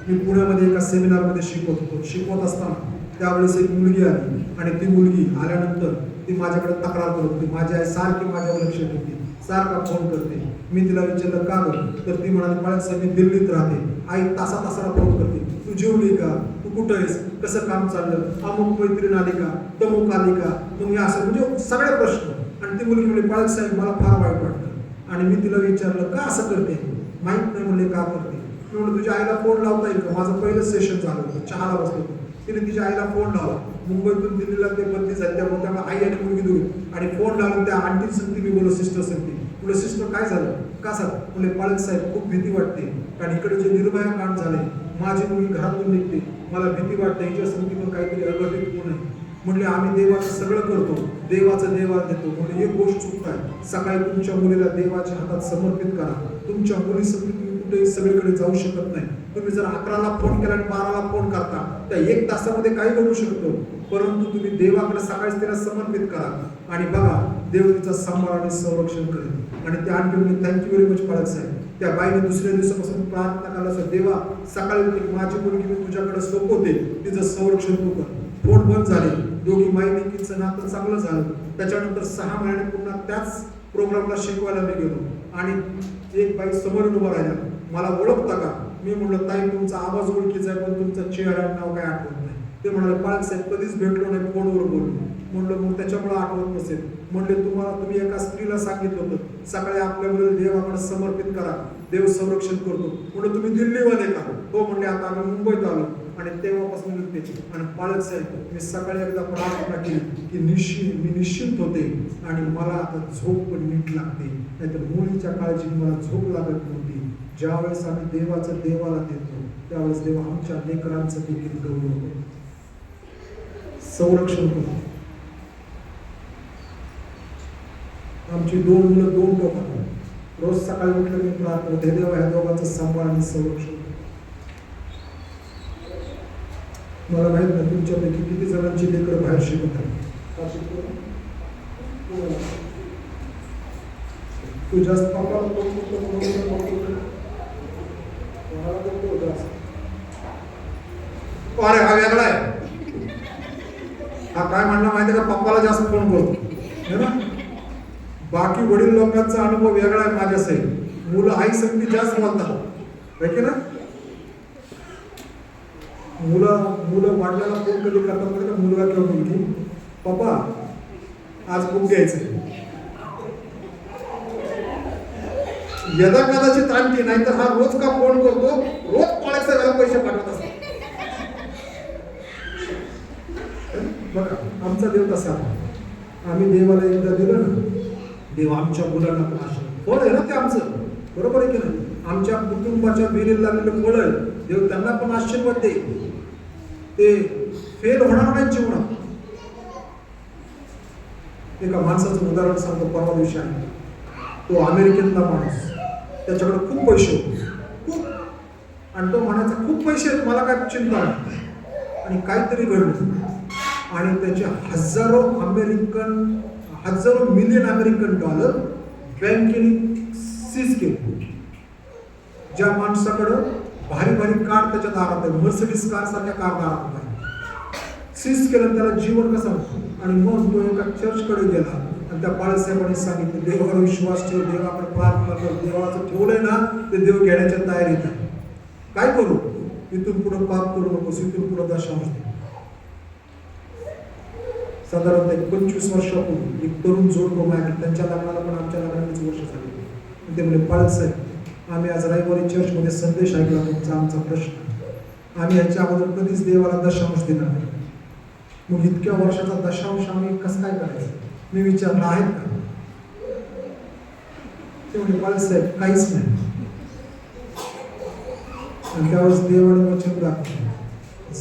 मी पुण्यामध्ये एका सेमिनारमध्ये शिकवत असताना त्यावेळेस एक मुलगी आली. आणि ती मुलगी आल्यानंतर ती माझ्याकडे तक्रार करत होती. माझी आई सारखी माझ्यावर लक्ष ठेवते, सारखा फोन करते. मी तिला विचारलं का बरं, तर ती म्हणाली पाळक साहेब मी दिल्लीत राहते. आई तासाला फोन करते, तू जेवली का, तू कुठं आहेस, कसं काम चाललं, अमुक मैत्रीण आली का, तमुक आली का, तुम्ही असं, म्हणजे सगळे प्रश्न. आणि ती मुलगी म्हणली पाळक साहेब मला फार वाईट वाटतं. आणि मी तिला विचारलं का असं करते, माहित नाही म्हणले का करते. मी म्हणलं तुझ्या आईला फोन लावता येईल का? माझं पहिलं सेशन चालू होतं, चहाला बसलो होतो. तिने तिच्या आईला फोन लावला. मुंबईतून दिल्लीला ते बदली झाली, त्यामुळे आई आणि मुलगी दोघी. आणि फोन लावून त्या आंटी सांगते, मी बोललो सिस्टर सांगते, तुला सिस्टर काय झालं का सर? म्हणजे पाळक साहेब खूप भीती वाटते, कारण इकडे जे निर्भया कांड झाले, माझी मुलगी घरातून निघते, मला भीती वाटते, हिच्या संगती पण काहीतरी अघटित होऊ नये. म्हणले आम्ही देवाचं सगळं करतो, देवाचं देवाला देतो. म्हणजे एक गोष्ट चुकताय, सकाळी तुमच्या मुलीला देवाच्या हातात समर्पित करा. तुमच्या मुलीसमोर तुम्ही कुठेही सगळीकडे जाऊ शकत नाही. तुम्ही जर 11ला फोन केला आणि 12ला फोन करता, त्या 1 तासामध्ये काही घडू शकतो. परंतु तुम्ही देवाकडे सकाळीच तिला समर्पित करा आणि बघा देव तिचा सांभाळ आणि संरक्षण करेल. आणि त्या आणखी म्हणजे थँक्यू व्हेरी मच पाळक साहेब. त्या बाईने दुसऱ्या दिवसापासून प्रार्थना करायला, देवा सकाळी माझी मुलगी मी तुझ्याकडे सोपवते, तिचं संरक्षण तू कर. फोन बंद झाले, दोघी मायलेकीचं नातं चांगलं झालं. त्याच्यानंतर 6 महिने पुन्हा त्याच प्रोग्रामला शिकवायला मी गेलो आणि एक बाई समोर उभं राहिला, मला ओळखता का? मी म्हणलं ताई तुमचा आवाज ओळखीचा आहे पण तुमचं चेहरा नाव काय आठवत नाही. ते म्हणाले पाळक साहेब कधीच भेटलो नाही, फोनवर बोललो. म्हणलं मग त्याच्यामुळे आठवत नसेल. म्हणले तुम्ही एका स्त्रीला सांगितलं होतं सकाळी आपल्याबरोबर देवाकडे समर्पित करा, देव संरक्षण करतो. म्हणलं तुम्ही दिल्लीवाले का? हो म्हणले आता आम्ही मुंबईत आलो. आणि तेव्हापासून ते आणि पाळक साहेब मी सकाळी एकदा प्रार्थना केली की मी निश्चिंत होते आणि मला आता झोप पण नीट लागते. नाहीतर मुलीच्या काळजी मला झोप लागत नव्हती. ज्यावेळेस आम्ही देवाचं देवाला देतो त्यावेळेस देव आमच्या लेकरांचं देखील गौरव संरक्षण करतो. आमची 2 मुलं 2 टोकात रोज सकाळी उठलं मी प्रार्थना होते देवा ह्या दोघांचं सांभाळ आणि संरक्षण. मला माहित नाही तुमच्यापैकी किती जणांची लेकरं बाहेर शिकत आहेत. तू जास्त अरे हा वेगळा आहे. हा काय म्हणणं माहिती का? पप्पाला जास्त फोन करतो ना. बाकी वडील लोकांचा अनुभव वेगळा आहे माझ्या सहित. मुलं आई संगती जास्त बोलतात की ना. मुलं वाढल्याला फोन कधी करतात म्हणजे का मुलगा किंवा मुलगी, पप्पा आज खूप द्यायचंय. यदा कदाचित आणखी नाही तर हा रोज का फोन करतो, रोज पाळायचा वेळा पैसे पाठवत असतो. बघा आमचा देव तसा आम्ही देवाला एकदा दिलं ना, देव आमच्या मुलांना पण आशीर्वाद फळ आहे ना ते आमचं, बरोबर आहे की नाही. आमच्या कुटुंबाच्या विहिरीला लागलेलं फळ आहे, देव त्यांना पण आशीर्वाद दे. ते फेल होणार नाही जीवनात. एका माणसाचं उदाहरण सांगतो. परवा दिवशी आहे तो अमेरिकेतला माणूस, त्याच्याकडे खूप पैसे होते खूप, आणि तो म्हणायचा खूप पैसे आहेत मला काय चिंता नाही. आणि काहीतरी घडलं आणि त्याचे हजारो मिलियन अमेरिकन डॉलर बँकेने सीज केले. ज्या माणसाकडं भारी कार त्याच्या दारात आहे, मर्सिडीज कार सारख्या कार दारात आहे, सीज केलं. त्याला जीवन कसं होतं. आणि मग तो एका चर्चकडे गेला आणि त्या बाळासाहेबांनी सांगितलं देवावर विश्वास ठेव, देवाकडे प्रार्थना कर, देवाचं ठेवलंय ना ते देव घेण्याच्या तयारीत आहे. काय करू? इथून पुढे पाप करू नकोस, इथून पुढे दशांश दे. साधारणतः 25 वर्षापूर्वी एक तरुण जोडपं माझ्याकडे, त्यांच्या लग्नाला पण आमच्या लग्नाला 5 वर्ष झाली. ते म्हणजे पाळक साहेब आम्ही आज रविवारी चर्चमध्ये संदेश ऐकला तुमचा आमचा प्रश्न, आम्ही याच्या अगोदर कधीच देवाला दशांश दिला नाही. मग इतक्या वर्षाचा दशांश आम्ही कसं काय करायचं? मी विचारलं आहेत का? ते म्हणजे पाळक साहेब काहीच नाही. आणि त्यावेळेस देवाने वचन दाखवलं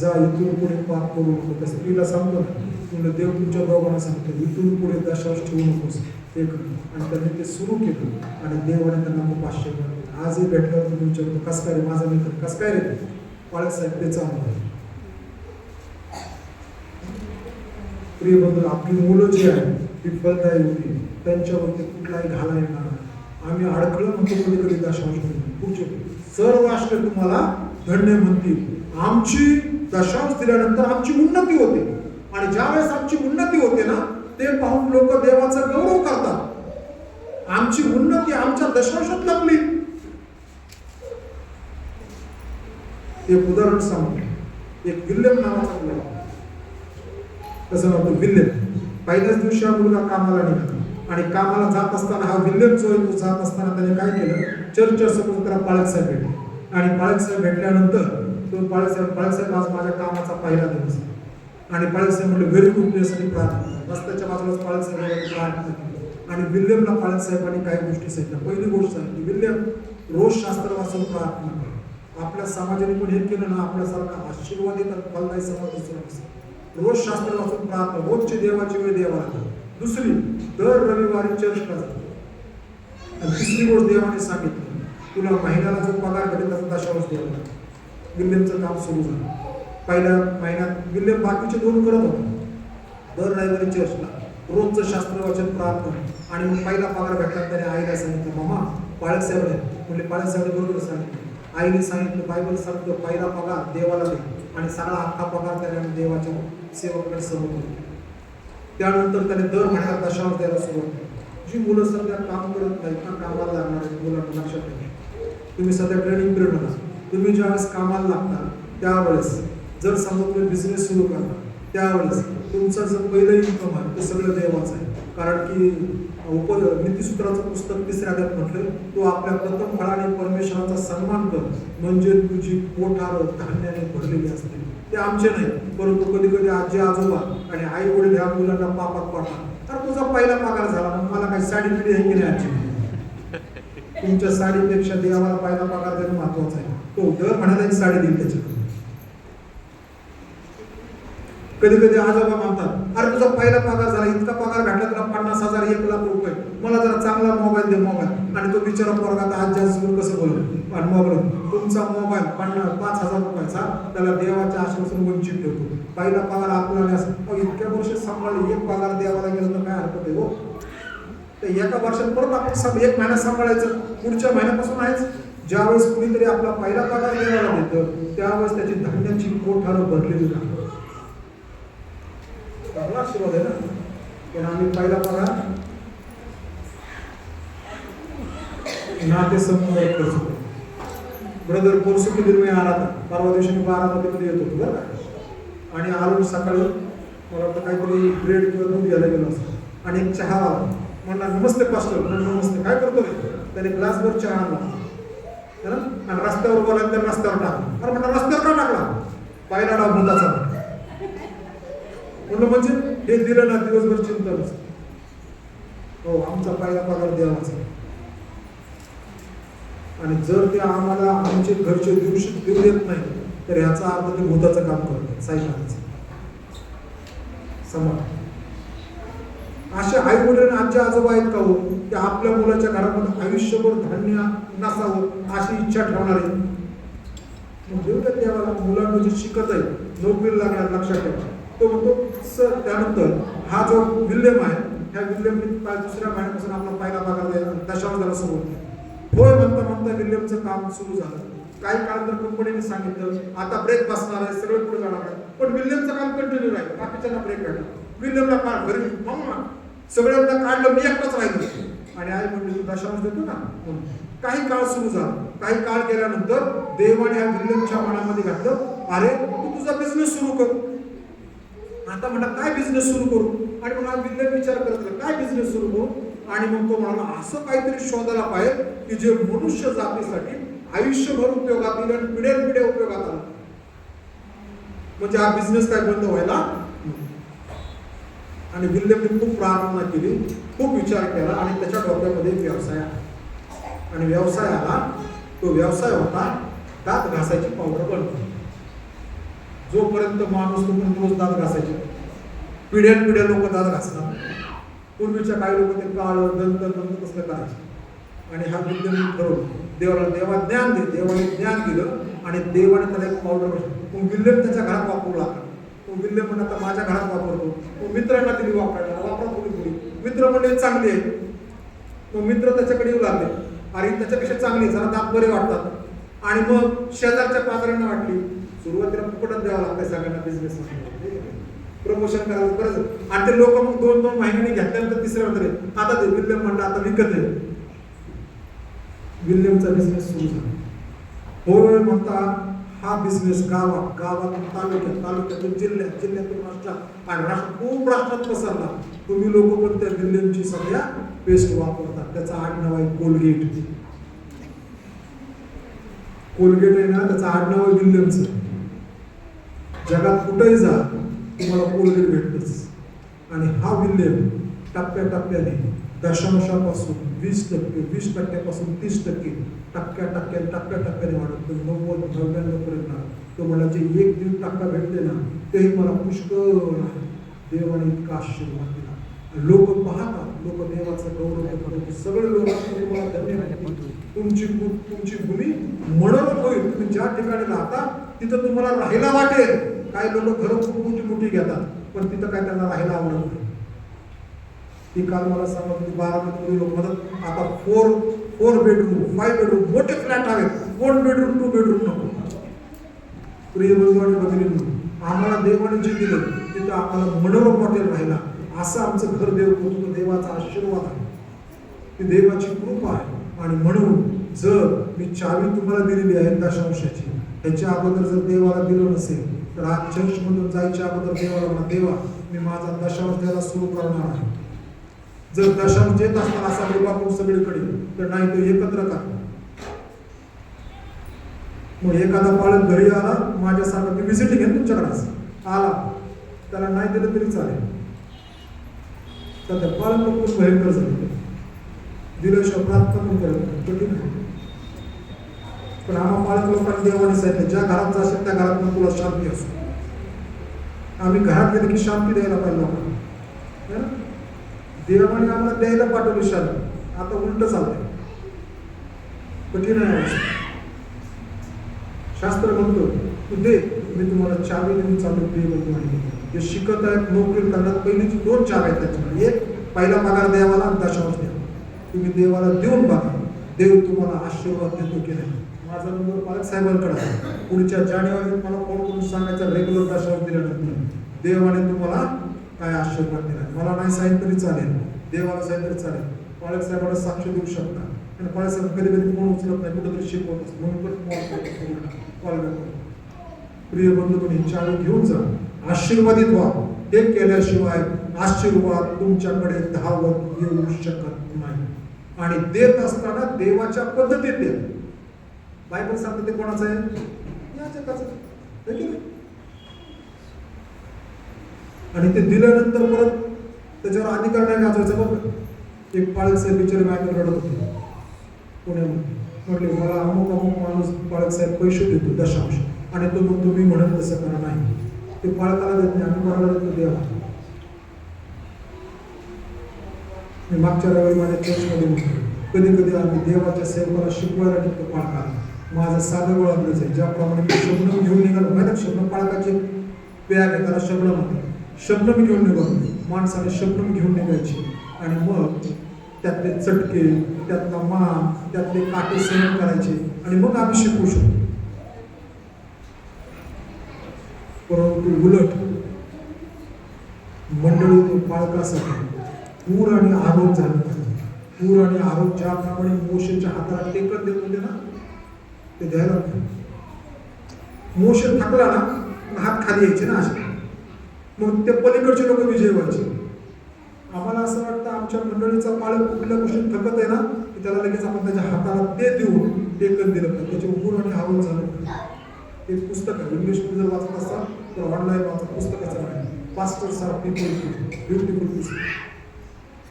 जा इथून पुढे पाप करू नको. त्या स्त्रीला सांगतो ना तुला देव तुमच्या दोघांना सांगतो इथून पुढे दशांश ठेवू नकोस ते कर. आणि त्यांनी ते सुरू केलं आणि देवाने त्यांना खूप आश्चर्य केलं. आजही भेटल्यावर तुम्ही विचारतो कस काय रे माझा मित्र, कस काय रे? पाळक साहेब ते चांगलं. प्रिय बंधू आपली मुलं जी आहेत ती फलदायी होती, त्यांच्यावरती कुठलाही घाला येणार नाही. आम्ही अडखळं म्हणतो कधी कधी दशांश पुढचे सर्व राष्ट्र तुम्हाला धन्य म्हणतील. आमची दशांश दिल्यानंतर आमची उन्नती होते आणि ज्यावेळेस आमची उन्नती होते ना ते पाहून लोक देवाचा गौरव करतात. आमची उन्नती आमच्या दशांशात लागली. एक उदाहरण सांगतो. एक विल्यम नावाचा मुलगा, कसं नव्हतं विल्यम, पहिल्याच दिवशी हा मुलगा कामाला निघाला आणि कामाला जात असताना हा विल्यम जो आहे तो जात असताना त्याने काय केलं, चर्चच्या समोर त्याला पाळक साहेब भेटले आणि पाळक साहेब भेटल्यानंतर तो पाळक साहेब आज माझ्या कामाचा पहिला दिवस आणि पाळक साहेब म्हणले व्हेरी गुड तुझ्यासाठी प्रार्थना. रस्त्याच्या बाजूलाच पाळक साहेब प्रार्थना केली आणि विल्यमला पाळक साहेबांनी काही गोष्टी सांगितल्या. पहिली गोष्ट सांगितली विल्यम रोज शास्त्र वाचून प्रार्थना कर. आपल्या समाजाने पण हे केलं ना आपल्यासारखा आशीर्वादित आणि फलदायी समाज दुसरा नसेल. रोज शास्त्र वाचून प्रार्थना, रोजची देवाची वेळ देवाला. दुसरी दर रविवारी चर्चला जा. आणि तिसरी गोष्ट देवाने सांगितलं तुला महिन्याला जो पगार भेटेल त्याचा दशांश द्यावा. विल्यमचं काम सुरू झालं. पहिल्या महिन्यात विल्यम बाकीचे 2 करत होता. दर रविवारी चर्चला, रोजचं शास्त्र वाचन प्रार्थना आणि पहिला पगार भेटला त्याने आईला सांगितलं मामा पाळक साहेब आहे. म्हणजे पाळक साहेब बरोबर सांगितलं आईने सांगितलं, बायबल सांगतो पहिला पगार देवाला दे आणि सगळा अख्खा पगार त्याने देवाच्या सेवकाकडे समोर केला. त्यानंतर त्याने दर महिन्यात दशांश द्यायला सुरुवात केली. जी मुलं सध्या काम करत नाहीत ना, कामाला लागणार आहेत, मुलांना लक्षात ठेवा. तुम्ही सध्या ट्रेनिंग पिरियडला, तुम्ही ज्यावेळेस कामाला लागता त्यावेळेस जर समजा तुम्ही बिझनेस सुरू करता त्यावेळेस तुमचं जर पहिलं इन्कम आहे ते सगळं देवाचं आहे. कारण की नीतिसूत्राचं पुस्तक 3ऱ्या अध्यायात म्हटलं, तो आपल्या प्रथम फळाने परमेश्वराचा सन्मान कर म्हणजे तुझी पोटार धान्याने भरलेली असते. ते आमचे नाही, परंतु कधी कधी आजी आजोबा आणि आई वडील ह्या मुलांना पापात पाडतात. तर तुझा पहिला पगार झाला, मग मला काही साडी पिढी आहे की नाही आजी? तुमच्या साडीपेक्षा देवाला पहिला पगार देणं महत्वाचा आहे. तो दर महिन्याला एक साडी देईल त्याच्याकडे. कधी कधी आजोबा म्हणतात, अरे तुझा पहिला पगार झाला, इतका पगार भेटला तुला 50,000 1,00,000 रुपये, मला जरा चांगला मोबाईल दे मोबाईल. आणि तो बिचारा पोरगा आता आज जास्त कसं बोलतो आणि मोबाईल, तुमचा मोबाईल 5,000 रुपयाचा त्याला देवाच्या आशीर्वादातून वंचित ठेवतो. पहिला पगार आपल्याला असं इतक्या वर्ष सांभाळले, एक पगार देवाला गेलं तर काय हरकत आहे हो? तर एका वर्षात परत आपण 1 महिना सांभाळायचं, पुढच्या महिन्यापासून आहेच. ज्यावेळेस कुणीतरी आपला पहिला पगार देवाला देतं त्यावेळेस त्याची धान्याची कोठार भरलेली राहतात. आशीर्वाद आहे ना. पण आम्ही पहिला पगार नाते समोर करतो. ब्रदर पोर्सुकी निर्मय आला था, परवा दिवशी मी 12 येत होतो बरं का. आणि आलो सकाळी, मला वाटतं काहीतरी ब्रेड किंवा दूध घ्यायला गेलो असं, आणि एक चहा आला. म्हणला नमस्ते पास्टर. नमस्ते, काय करतो रे? त्याने ग्लासभर चहा आणला आणि रस्त्यावर बोलायला त्याने रस्त्यावर टाकला. अरे म्हणला रस्त्यावर का टाकला? पहिला डाव भूताचा. म्हणलं म्हणजे हे दिलं ना दिवसभर चिंता नसते. हो, आमचा पहिला पगार देवाचा. आणि जर ते आम्हाला आमचे घरचे देऊ देत नाही तर ह्याचा अर्थ ते भूताचं काम करतात, सायकाचं. समज असे आई वडील आजी आजोबा आहेत का हो, ते आपल्या मुलाच्या घरामध्ये आयुष्यभर धान्य नसावं अशी इच्छा ठेवणार आहे? देऊ द्या देवाला. मुलांना जे शिकत आहे नोकरीला लागणार, लक्षात ठेवा. तो म्हणतो सर, त्यानंतर हा जो विल्यम आहे, ह्या विल्यमने 2ऱ्या महिन्यापासून आपला पहिला पगार द्यायला दशांश द्यायला सुरुवात केली. होय म्हणता म्हणता विल्यमचं काम सुरू झालं. काही काळ तर कंपनीने सांगितलं आता ब्रेक बसणार आहे, सगळं पुढे जाणार आहे. पण विल्यमचं काम कंटिन्यू राहिलं, बाकीच्यांना ब्रेक भेटला. विल्यमला काढ घरी, मम्मा सगळ्यांना काढलं, मी एकटाच राहिलो. आणि आई म्हणली तू दशांश देतो ना. काही काळ सुरू झाला. काही काळ गेल्यानंतर देवाने ह्या विल्यमच्या मनामध्ये घातलं, अरे तू तुझा बिझनेस सुरू कर. आता म्हणा काय बिझनेस सुरू करू? आणि मग हा विल्यम विचार करत काय बिझनेस सुरू करू? आणि मग तो म्हणाला असं काहीतरी शोधायला पाहिजे की जे मनुष्य जातीसाठी आयुष्यभर उपयोगात येईल आणि पिढ्यानपिढ्या उपयोगात आला. म्हणजे हा बिझनेस काय बंद व्हायला. आणि विल्यमने खूप प्रार्थना केली, खूप विचार केला आणि त्याच्या डोक्यामध्ये व्यवसाय आला. आणि व्यवसाय आला, तो व्यवसाय होता दात घासायची पावडर बनवणे. जोपर्यंत माणूस तोपर्यंत रोज दात घासायचे, पिढ्यानपिढ्या लोक दात घासणार. पूर्वीच्या काही लोक ते काळ दंत तसलं करायचे. आणि हा विल्यम ठरवलं देवा ज्ञान दे. देवाने ज्ञान दिलं आणि देवाने त्याला एक पावडर बनवली. विल्यम त्याच्या घरात वापरू लागला. विल्यम म्हणजे आता माझ्या घरात वापरतो. मित्रांना दिली वापरायला, वापरा थोडी. मित्र म्हणजे चांगली आहे. तो मित्र त्याच्याकडे येऊ लागले, अरे त्याच्यापेक्षा चांगली, जरा दात बरे वाटतात. आणि मग शेजारच्या पाजाऱ्यांना वाटली. सुरुवातीला फुकटात द्यावं लागतं सगळ्यांना बिझनेस, प्रमोशन करायचं बरंच. आणि ते लोक मग 2-2 महिन्यांनी घेतल्यानंतर 3ऱ्या नंतर आता ते विल्यम म्हणलं आता विकत आहे. विल्यमचा बिझनेस सुरू झाला. होय म्हणता हा बिझनेस गावातून तालुक्यातून जिल्ह्यातून राष्ट्रात आणि खूप राष्ट्रात पसरला. तुम्ही लोक पण त्या विल्यमची सगळ्या पेस्ट वापरतात. त्याचं आडनाव आहे कोलगेट. कोलगेट आहे ना, त्याचं आडनाव आहे विल्यमचं. जगात कुठेही जा तुम्हाला कोलगेट भेटतच. आणि हा विल्यम टप्प्याटप्प्याने दशांशापासून 20%, 20%पासून 30%, टप्प्याटप्प्याने वाढत 90-99 पर्यंत. तो मला जे 1-1.5% भेटले ना तेही मला पुष्कळ. देवाने इतका आशीर्वाद दिला. लोक पाहतात, लोक देवाचं गौरव करतात. सगळे लोक तुम्हाला धन्यवाद. तुमची भूमी मनोरम होईल. तुम्ही ज्या ठिकाणी राहता तिथं तुम्हाला राहायला वाटेल. काही लोक घरं खूप मोठी घेतात पण तिथं काय त्यांना राहायला आवडत नाही. ती काल मला सांगत होती 12 लोक म्हणतात आता 4 बेडरूम 5 बेडरूम मोठे फ्लॅट हवेत. 1 बेडरूम 2 बेडरूम नको. प्रिय बंधू आणि भगिनींनो, आम्हाला देवाने जे दिलं तिथं आम्हाला मनोरम वाटेल राहिला असं आमचं घर देव करतो. देवाचा आशीर्वाद आहे, ती देवाची कृपा आहे. आणि म्हणून जर मी चावी तुम्हाला दिलेली आहे दशांशाची, ह्याच्या अगोदर जर देवाला दिलं नसेल तर आज चर्चमधून जायच्या अगोदर देवाला म्हणा, देवा मी माझा दशांश द्यायला सुरू करणार आहे. जर दशांश देत असताना असा विभाग सगळीकडे तर नाही तो एकत्र करा. मग एखादा पालक घरी आला माझ्यासारखा, मी व्हिजिटिंग आहे तुमच्याकडे आला, त्याला नाही दिलं तरी चालेल. सध्या पालक खूप भयंकर झाले, दिल्याशिवाय प्रार्थना पण करत कठीण आहे. पण आम्हा पालक लोकांनी देवाने सांगितलं ज्या घरात जाशील त्या घरात पण तुला शांती असो. आम्ही घरात गेले की शांती द्यायला पाहिजे लोकांना. देवाने आम्हाला द्यायला पाठवलं शांती, आता उलट चाललंय, कठीण आहे. शास्त्र म्हणतो तू दे, मी तुम्हाला चावी देऊन चालू दे. जे शिकत आहेत नोकरी करण्यात पहिलीची 2 चाव्या आहेत त्याच्यामध्ये. एक, पहिला पगार देवाला आणि दशांश द्या. तुम्ही देवाला देऊन बघा, देव तुम्हाला आशीर्वाद देतो की नाही. माझा नंबर पालक साहेबांकडे आहे. पुढच्या जानेवारीत मला फोन करून सांगायचा रेग्युलर दशांश दिल्यानंतर देवाने तुम्हाला काय आशीर्वाद दिला. मला नाही सांगितलं तरी चालेल, देवाला सांगितलं तरी चालेल. पालक साहेबांना साक्ष देऊ शकता. आणि पालक साहेब कधी कधी फोन उचलत नाही, कुठेतरी शिकवत असतो म्हणून पण कॉल करतो. प्रिय बंधूंनी चावी घेऊन जा, आशीर्वादित व्हा. हे केल्याशिवाय आशीर्वाद तुमच्याकडे धावत येऊ शकत नाही. आणि देत असताना देवाच्या पद्धतीत द्या. बायबल सांगते ते कोणाचं आहे, या जगाचं आहे की नाही. आणि ते दिल्यानंतर परत त्याच्यावर अधिकार नाही गाजवायचा. बघ, एक पाळक साहेब बिचारे माझ्याकडे रडत होते पुण्यामध्ये. म्हटले मला अमुक अमुक माणूस पाळक साहेब पैसे देतो दशांश, आणि तो मग तुम्ही म्हणत तसं करा नाही. ते पाळकाला देत नाही, आम्ही कोणाला देतो देवा. मी मागच्या रविवारी माझ्या चर्चमध्ये म्हणतो कधी कधी आम्ही देवाच्या सेवकाला शिकवायला घेतो पाळकाला. माझं साधं गोळाच आहे, ज्याप्रमाणे मी शब्द घेऊन निघालो माहिती शब्द पाळकाचे बॅग आहे त्याला शब्द म्हणतात. शब्द मी घेऊन निघालो, माणसाने शब्द घेऊन निघायचे आणि मग त्यातले चटके, त्यातला मान, त्यातले काटे सहन करायचे आणि मग आम्ही शिकू शकतो. परंतु उलट मंडळी पालकासाठी पूर आणि आरोप झाला. पूर आणि आरोप ज्याप्रमाणे मोशेच्या हाताला टेकत देत होते ना, ते द्यायला होते. मोशे थकला ना, हात खाली यायचे ना असे, मग ते पलीकडचे लोक विजय व्हायचे. आम्हाला असं वाटतं आमच्या मंडळीचा पालक कुठल्या गोष्टीत थकत आहे ना, की त्याला लगेच आपण त्याच्या हाताला ते देऊन टेकन दिलं पाहिजे. त्याचे पूर आणि आरोप झालं. एक पुस्तक आहे, इंग्लिशमध्ये जर वाचत असाल तर ऑनलाईन वाचा. पुस्तकाचं आहे पास्टर्स आर पीपल, ब्युटिफुल पुस्तक.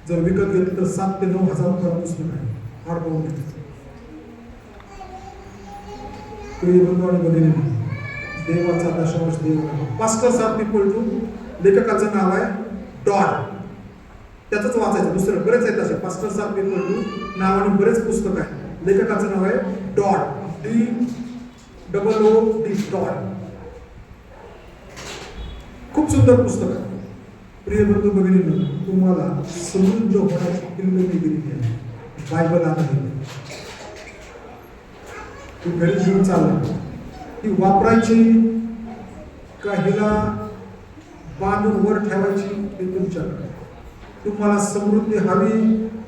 जर विकत घेतलं तर 7,000 ते 9,000 रुपये पुस्तक आहे, हार्ड बाउंड. प्रिय बंधू आणि भगिनी, देवाचा दशांश देव. पास्टर्स आर पीपल टू, लेखकाचं नाव आहे डॉड. त्याचंच वाचायचं, दुसरं बरेच आहेत असे. पास्टर्स आर पीपल टू नावाने बरेच पुस्तक आहे. लेखकाचं नाव आहे डॉड, DOOD डॉड. खूप सुंदर पुस्तक आहे. प्रिय बंधू भगिनींनो, तुम्हाला समृद्ध होण्याची किल्ली दिली आहे. बायबल आहे, ती घरी घेऊन चालली, ती वापरायची का हिला बांधून वर ठेवायची हे तुमच्याकडे. तुम्हाला समृद्धी हवी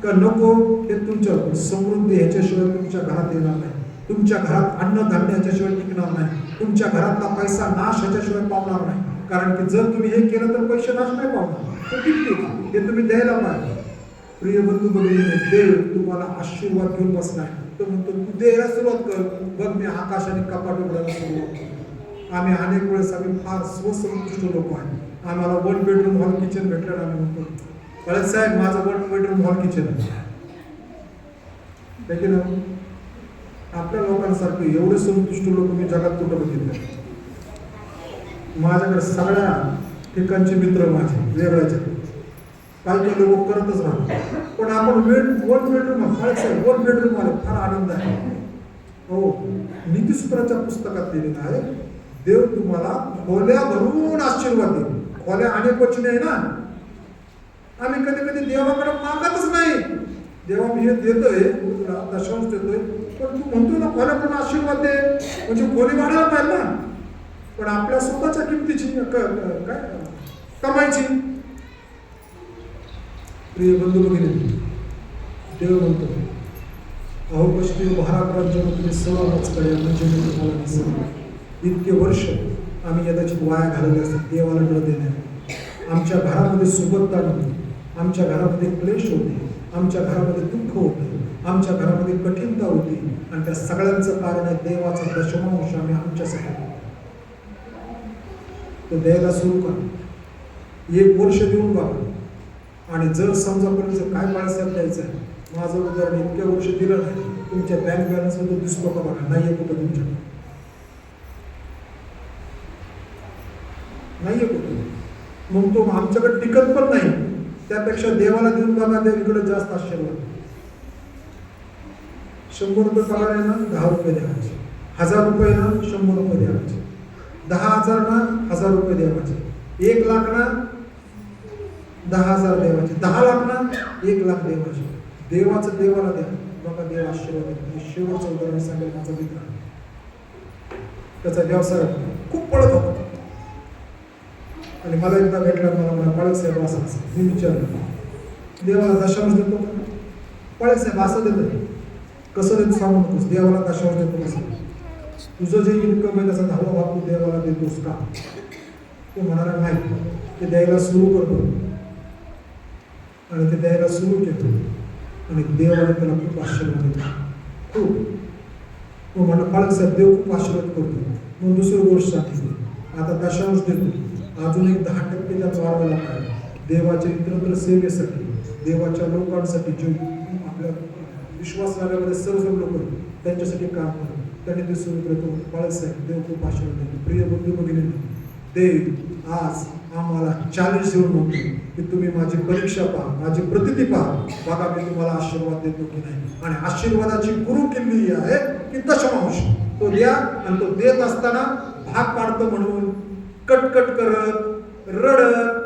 का नको हे तुमच्यावर. समृद्धी ह्याच्याशिवाय तुमच्या घरात येणार नाही. तुमच्या घरात अन्नधान्य ह्याच्याशिवाय टिकणार नाही. तुमच्या घरातला पैसा नाश ह्याच्याशिवाय पावणार नाही. कारण की जर तुम्ही हे केलं तर पैसे नाश नाही पावणार, ते टिकतील. हे तुम्ही द्यायला पाहिजे. प्रिय बंधू भगिनींनो, देव तुम्हाला आशीर्वाद घेऊन बसलाय. तो म्हणतो तू द्यायला सुरुवात कर. बघ मी आकाशाने कपाट उघडायला सुरुवात करतो. आम्ही अनेक वेळेस आम्ही फार स्वसंतुष्ट लोक आहे. आम्हाला 1 बेडरूम हॉल किचन भेटलं, आम्ही म्हणतो कळत साहेब माझं 1 बेडरूम हॉल किचन आहे. आपल्या लोकांसारखे एवढे संतुष्ट लोक मी जगात कुठं बघितले. माझ्याकडे सगळ्या ठिकाणचे मित्र माझे वेगळ्याचे, काही लोक करतच राहतात. पण आपण 1 बेडरूम साहेब 1 बेडरूम आले, फार आनंद आहे. हो, नीतिसूत्राच्या पुस्तकात लिहिलेलं आहे देव तुम्हाला खोल्या भरून आशीर्वाद देईल. खोल्या अनेक वचने आहे ना. आम्ही कधी कधी देवाकडे मागतच नाही. देवा मी हे देतोय, तुला दशांश देतोय, पण तू म्हणतो ना खोल्याकडून आशीर्वाद दे, म्हणजे खोली वाढायला पाहिजे ना, पण आपल्या स्वतःच्या किमतीची काय कमायची. प्रिय बंधू भगिनी, देव म्हणतो अहो कष्टी महाराज तुम्ही सर्वच कडे म्हणजे मी तुम्हाला दिसत. इतके वर्ष आम्ही कदाचित वाया घालवले असतात देवाला न देण्यात. आमच्या घरामध्ये सुबत्ता नव्हती, आमच्या घरामध्ये क्लेश होते, आमच्या घरामध्ये दुःख होते, आमच्या घरामध्ये कठीणता होती, आणि त्या सगळ्यांचं कारण आहे देवाचा दशमांश आम्ही आमच्यासाठी तो द्यायला सुरू करा. 1 वर्ष देऊन बघा, आणि जर समजा कोणाचं काय बाळासाहेब द्यायचं आहे, माझं उदाहरण इतक्या वर्ष दिलं नाही, तुमच्या बँक बॅलन्स मध्ये दिसतो का बघा, नाहीये कुठं तुमच्याकडे, नाहीये कुठं. मग तो आमच्याकडे टिकत पण नाही, त्यापेक्षा देवाला देऊन बघा, देवीकडे जास्त आशीर्वाद. 100 रुपये पगार आहे ना, 10 रुपये द्यायचे. 1000 रुपये ना 100 रुपये द्यायचे. 10,000 ना 1000 रुपये द्यायचे. 1 लाख ना 10,000 द्यायचे. 10 लाख ना 1 लाख द्यायचे. देवाचं देवाला द्या, बघा देव आशीर्वाद देतो. शेवटचं उदाहरण सांगेल. माझा मित्र त्याचा व्यवसाय खूप पळत होता, आणि मला एकदा भेटला, मला पाळक साहेब असं मी विचारलं देवाला दशांश देतो का? पाळक साहेब असं देतो. कसं देतो सांगू नकोस, देवाला दशांश देतो कसं? तुझं जे इन्कम आहे त्याचा 10वा भाग तू देवाला देतोस का? तो म्हणाला नाही, ते द्यायला सुरू करतो, आणि ते द्यायला सुरू केलं, आणि देवाला त्याला खूप आशीर्वाद देतो, खूप. मग म्हणलं पाळक साहेब देव खूप आशीर्वाद करतो. मग दुसरी गोष्ट सांगितली, आता दशांश देतो, अजून एक 10% त्यात वाढवायला पाहिजे देवाच्या इतरत्र सेवेसाठी, देवाच्या लोकांसाठी, जे आपल्या विश्वास लागल्यामध्ये सर्व लोक त्यांच्यासाठी काम करतो. त्यांनी ते सुरू करतो. बाळासाहेब देव खूप आशीर्वाद देतो. प्रिय बंधू भगिनी, देव आज आम्हाला चॅलेंज देऊन म्हणतो की तुम्ही माझी परीक्षा पहा, माझी प्रतिती पहा, बघा मी तुम्हाला आशीर्वाद देतो की नाही. आणि आशीर्वादाची गुरु किल्ली आहे की दशमांश तो द्या, आणि तो देत असताना भाग पाडतो म्हणून कटकट करत रडत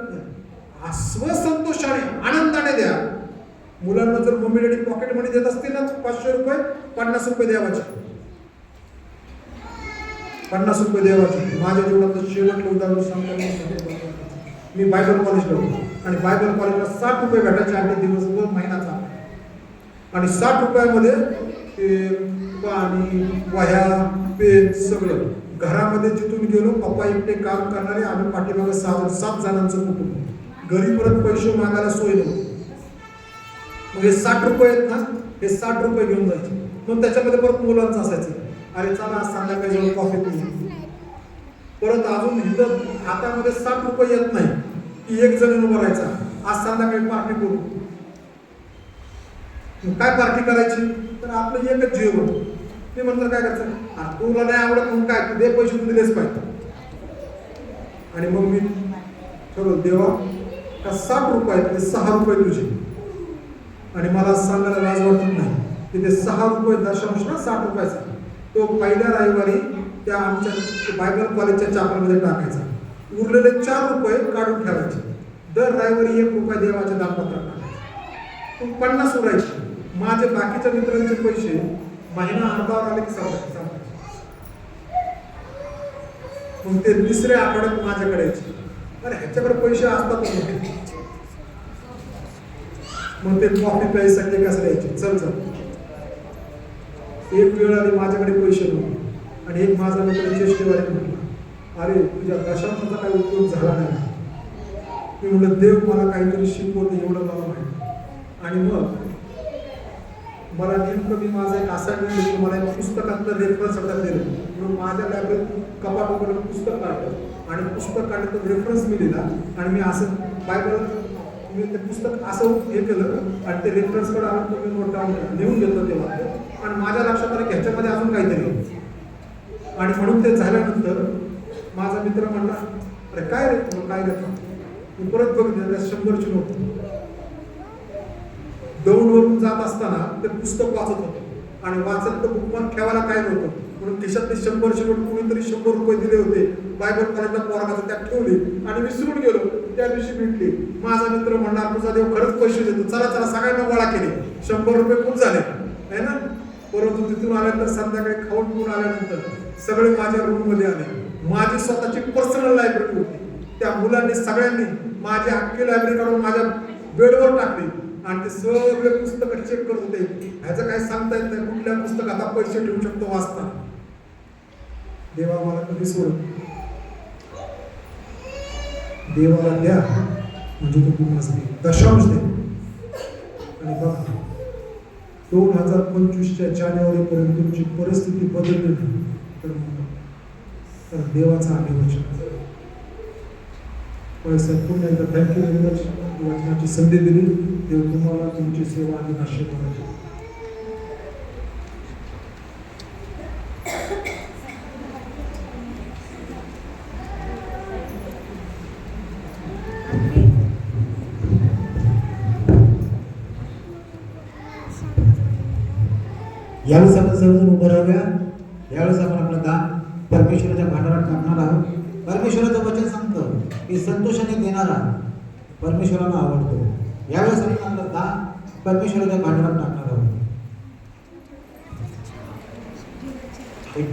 स्वसंतोषाने आनंदाने द्या. मुलांना जर मम्मी डॅडी पॉकेट मनी देत असतील ना 500 रुपये, 50 रुपये द्यावाचे, 50 रुपये द्यावाचे. माझ्या जीवनाचं शेवटचं उदाहरण सांगतो. मी बायबल कॉलेजला होतो, आणि बायबल कॉलेजला 60 रुपये भेटायचे आठ दिवसभर महिन्याचा, आणि 60 रुपयामध्ये पाणी, वह्या, पेन सगळं. घरामध्ये जिथून गेलो, पप्पा एकटे काम करणारे, आम्ही पाठीमागे 7 जणांचं कुटुंब. घरी परत पैसे मागायला सोय नव्हती. मग हे 60 रुपये आहेत ना, हे 60 रुपये घेऊन जायचे. मग त्याच्यामध्ये परत मुलांचं असायचं, अरे चला आज संध्याकाळी जाऊन कॉफी पिऊ. परत अजून इथं हातामध्ये 60 रुपये येत नाही की एक जण उभं राहायचा, आज संध्याकाळी पार्टी करू. काय पार्टी करायची, तर आपलं एकच जेवण. मी म्हणतो काय करायचं, तुला नाही आवडत म्हणून काय, तू दे पैसे, तू दिलेच पाहिजे. आणि मग मी ठरवलं देवा का 60 रुपये 6 रुपये तुझे. आणि मला सांगायला लाज वाटत नाही की ते 6 रुपये दशांश ना 60 रुपयाचा तो पहिल्या रविवारी त्या आमच्या बायबल कॉलेजच्या चापरमध्ये टाकायचा. उरलेले 4 रुपये काढून ठेवायचे. दर रविवारी 1 रुपया देवाच्या दानपत्रात टाकायचे. तो 50 उरायचे. माझे बाकीच्या मित्रांचे पैसे महिना अर्धावर आले की सांगायचे. मग ते तिसऱ्या आठवड्यात माझ्याकडे यायचे, अरे ह्याच्याकडे पैसे असतात. मग ते कॉफी प्यायसाठी कसं द्यायचे, चल चल. एक वेळ आली माझ्याकडे पैसे नव्हते, आणि एक माझा मित्र चेष्टेवारी म्हटला, अरे तुझ्या दशांशाचा काही उपयोग झाला नाही. मी म्हटलं देव मला काहीतरी शिकवते एवढं मला माहिती. आणि मग मला नेमकं मी माझा एक असाइनमेंट दिली, मला एक पुस्तकातलं रेफरन्स दिलं. म्हणून माझ्या लायब्ररीत कपाट वगैरे पुस्तक काढलं, आणि पुस्तक काढलं तर रेफरन्स मी दिला. आणि मी असं बायबल मी ते पुस्तक असं हे केलं, आणि ते रेफरन्सकडे आलं तर मी नोट डाऊन लिहून घेतलं ते वाक्य. आणि माझ्या लक्षात आलं की ह्याच्यामध्ये अजून काहीतरी. आणि म्हणून ते झाल्यानंतर माझा मित्र म्हणला, अरे काय रे काय घेतलं. मी परत बघितलं त्या 100ची नोट. दौंडवरून जात असताना ते पुस्तक वाचत होतं, आणि वाचत तर बुकमार्क ठेवायला काय नव्हतं, म्हणून खिशातले 100ची नोट कोणीतरी 100 रुपये दिले होते बायबल कॉलेजला पोराचं, त्यात ठेवली आणि विसरून गेलो. त्या दिवशी भेटली. माझा मित्र म्हणला तुझा देव खरंच पैसे देतो, चला चला सगळ्यांना गोळा केले. 100 रुपये खूप झाले आहे ना. परंतु तिथून आल्यानंतर संध्याकाळी खाऊन पिऊन आल्यानंतर सगळे माझ्या रूम मध्ये आले. माझी स्वतःची पर्सनल लायब्ररी होती. त्या मुलांनी सगळ्यांनी माझी अख्खी लायब्ररी काढून माझ्या बेडवर टाकली आणि ते सगळे पुस्तकं चेक करत होते. ह्याचं काय सांगता येत नाही कुठल्या पुस्तकात आपण पैसे ठेवू शकतो वाचता. देवा मला कधी सोडत, देवाला द्या म्हणजे तो पूर्णच दे, दशांश दे. आणि बघा 2025च्या जानेवारीपर्यंत तुमची परिस्थिती बदलली नाही तर देवाचा आम्ही वचन. साहेब पुन्हा एकदा थँक्यू व्हेरी मच वाचनाची संधी दिली. देव तुम्हाला तुमची सेवा आणि आशीर्वाद द्यावा. यावेळेस आपण सर्वजण उभं राहूया. यावेळेस आपण आपलं दान परमेश्वराच्या भांडारात टाकणार आहोत. परमेश्वराचं वचन सांगतं की संतोषाने देणारा परमेश्वराला आवडतो. यावेळेस आपण आपलं दान परमेश्वराच्या भांडारात टाकणार आहोत. एक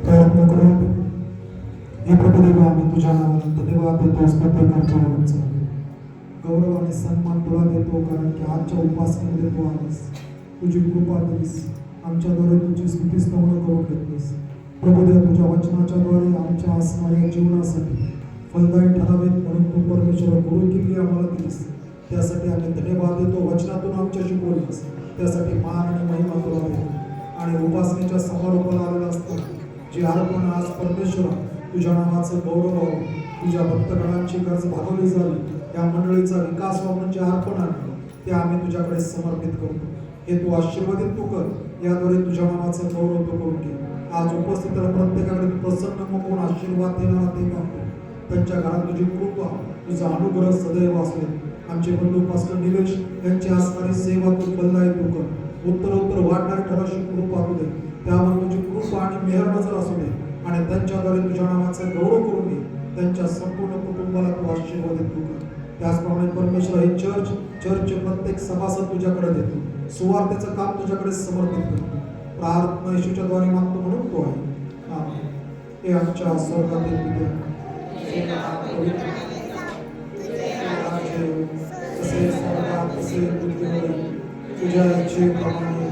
प्रयत्न करू. हे प्रभुदेवा, आम्ही तुझ्या नावाने धन्यवाद देतो, स्तुती करतो. गौरव आणि सन्मान तुला देतो, कारण की आजच्या उपासनेमध्ये तू आलीस, तुझी कृपा दिलीस, आमच्याद्वारे तुझी स्तुती स्तवनं करून घेतलीस. प्रभुदेवा, तुझ्या वचनाच्या द्वारे आमच्या असणाऱ्या जीवनासाठी फलदायी ठरावेत म्हणून तू परमेश्वर गुरु किल्ली आम्हाला दिलीस. त्यासाठी आम्ही धन्यवाद देतो. वचनातून आमच्याशी बोललीस, त्यासाठी मान आणि महिमा तुला देतो. आणि उपासनेच्या समारोपाला आलेला असताना जे अर्पण आज परमेश्वर तुझ्या नावाचं गौरव व्हावं, तुझ्या भक्तगणांची गरज भागवली जावी, या मंडळीचा विकास व्हावं, जे अर्पण आहे ते आम्ही तुझ्याकडे समर्पित करतो. हे तू आशीर्वादित तू कर, याद्वारे तुझ्या नावाचं गौरव तू करून घे. आज उपस्थित प्रत्येकाकडे प्रसन्न होऊन आशीर्वाद देणारा ते पाहतो. त्यांच्या घरात तुझी कृपा, तुझा अनुग्रह सदैव असले. आमचे बंधू पास्टर निलेश यांची असणारी सेवा तू बदलाय तू कर. उत्तरोत्तर वाढणारी ठराशी कृपा तू दे. त्यावर तुझी कृपा आणि मेहर नजर असू दे आणि त्यांच्याद्वारे तुझ्या नावाचा गौरव करून घे. त्यांच्या संपूर्ण कुटुंबाला तू आशीर्वादित तू कर. त्याचप्रमाणे परमेश्वर हे चर्चचे प्रत्येक सभासद तुझ्याकडे देतो. सुवार्तेचं काम तुझ्याकडे समर्पित करतो. प्रार्थना येशूच्या द्वारे मागतो म्हणून तो आहे. आमेन. हे आमच्या स्वर्गातील पित्या, तसे स्वर्गात तसे पृथ्वीवर तुझ्या इच्छेप्रमाणे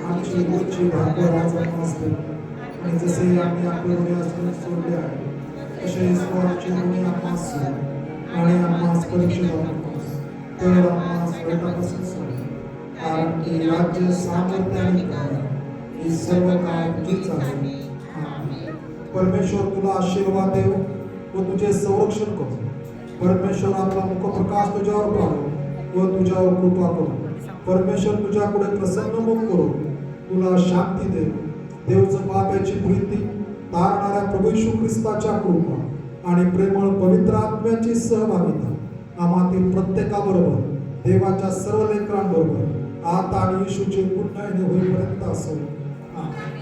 आमची रोजची भाकर आज आम्हाला असते. आणि जसे आम्ही आपले ऋणी असून सोडले आहे, तसे स्वराची ऋणी आम्हाला सोड आणि आम्हाला परीक्षेत आणू, तर आम्हाला स्वतःपासून सोड. कारण की राज्य, सामर्थ्य आणि कृपा ही सर्व काळ तुझीच आहे. आमेन. परमेश्वर तुला आशीर्वाद देव व तुझे संरक्षण करो. परमेश्वर आपला मुखप्रकाश तुझ्यावर पाडो व तुझ्यावर कृपा करो. परमेश्वर तुझ्याकडे प्रसन्न मुख करो, तुला शांती दे. देवचं पाप्याची प्रीती, तारणाऱ्या प्रभू येशू ख्रिस्ताच्या कृपा आणि प्रेमळ पवित्र आत्म्याची सहभागिता आम्हातील प्रत्येकाबरोबर, देवाच्या सर्व लेकरांबरोबर आता आणि येशूचे पुन्हा येणे होईपर्यंत असो. आमेन.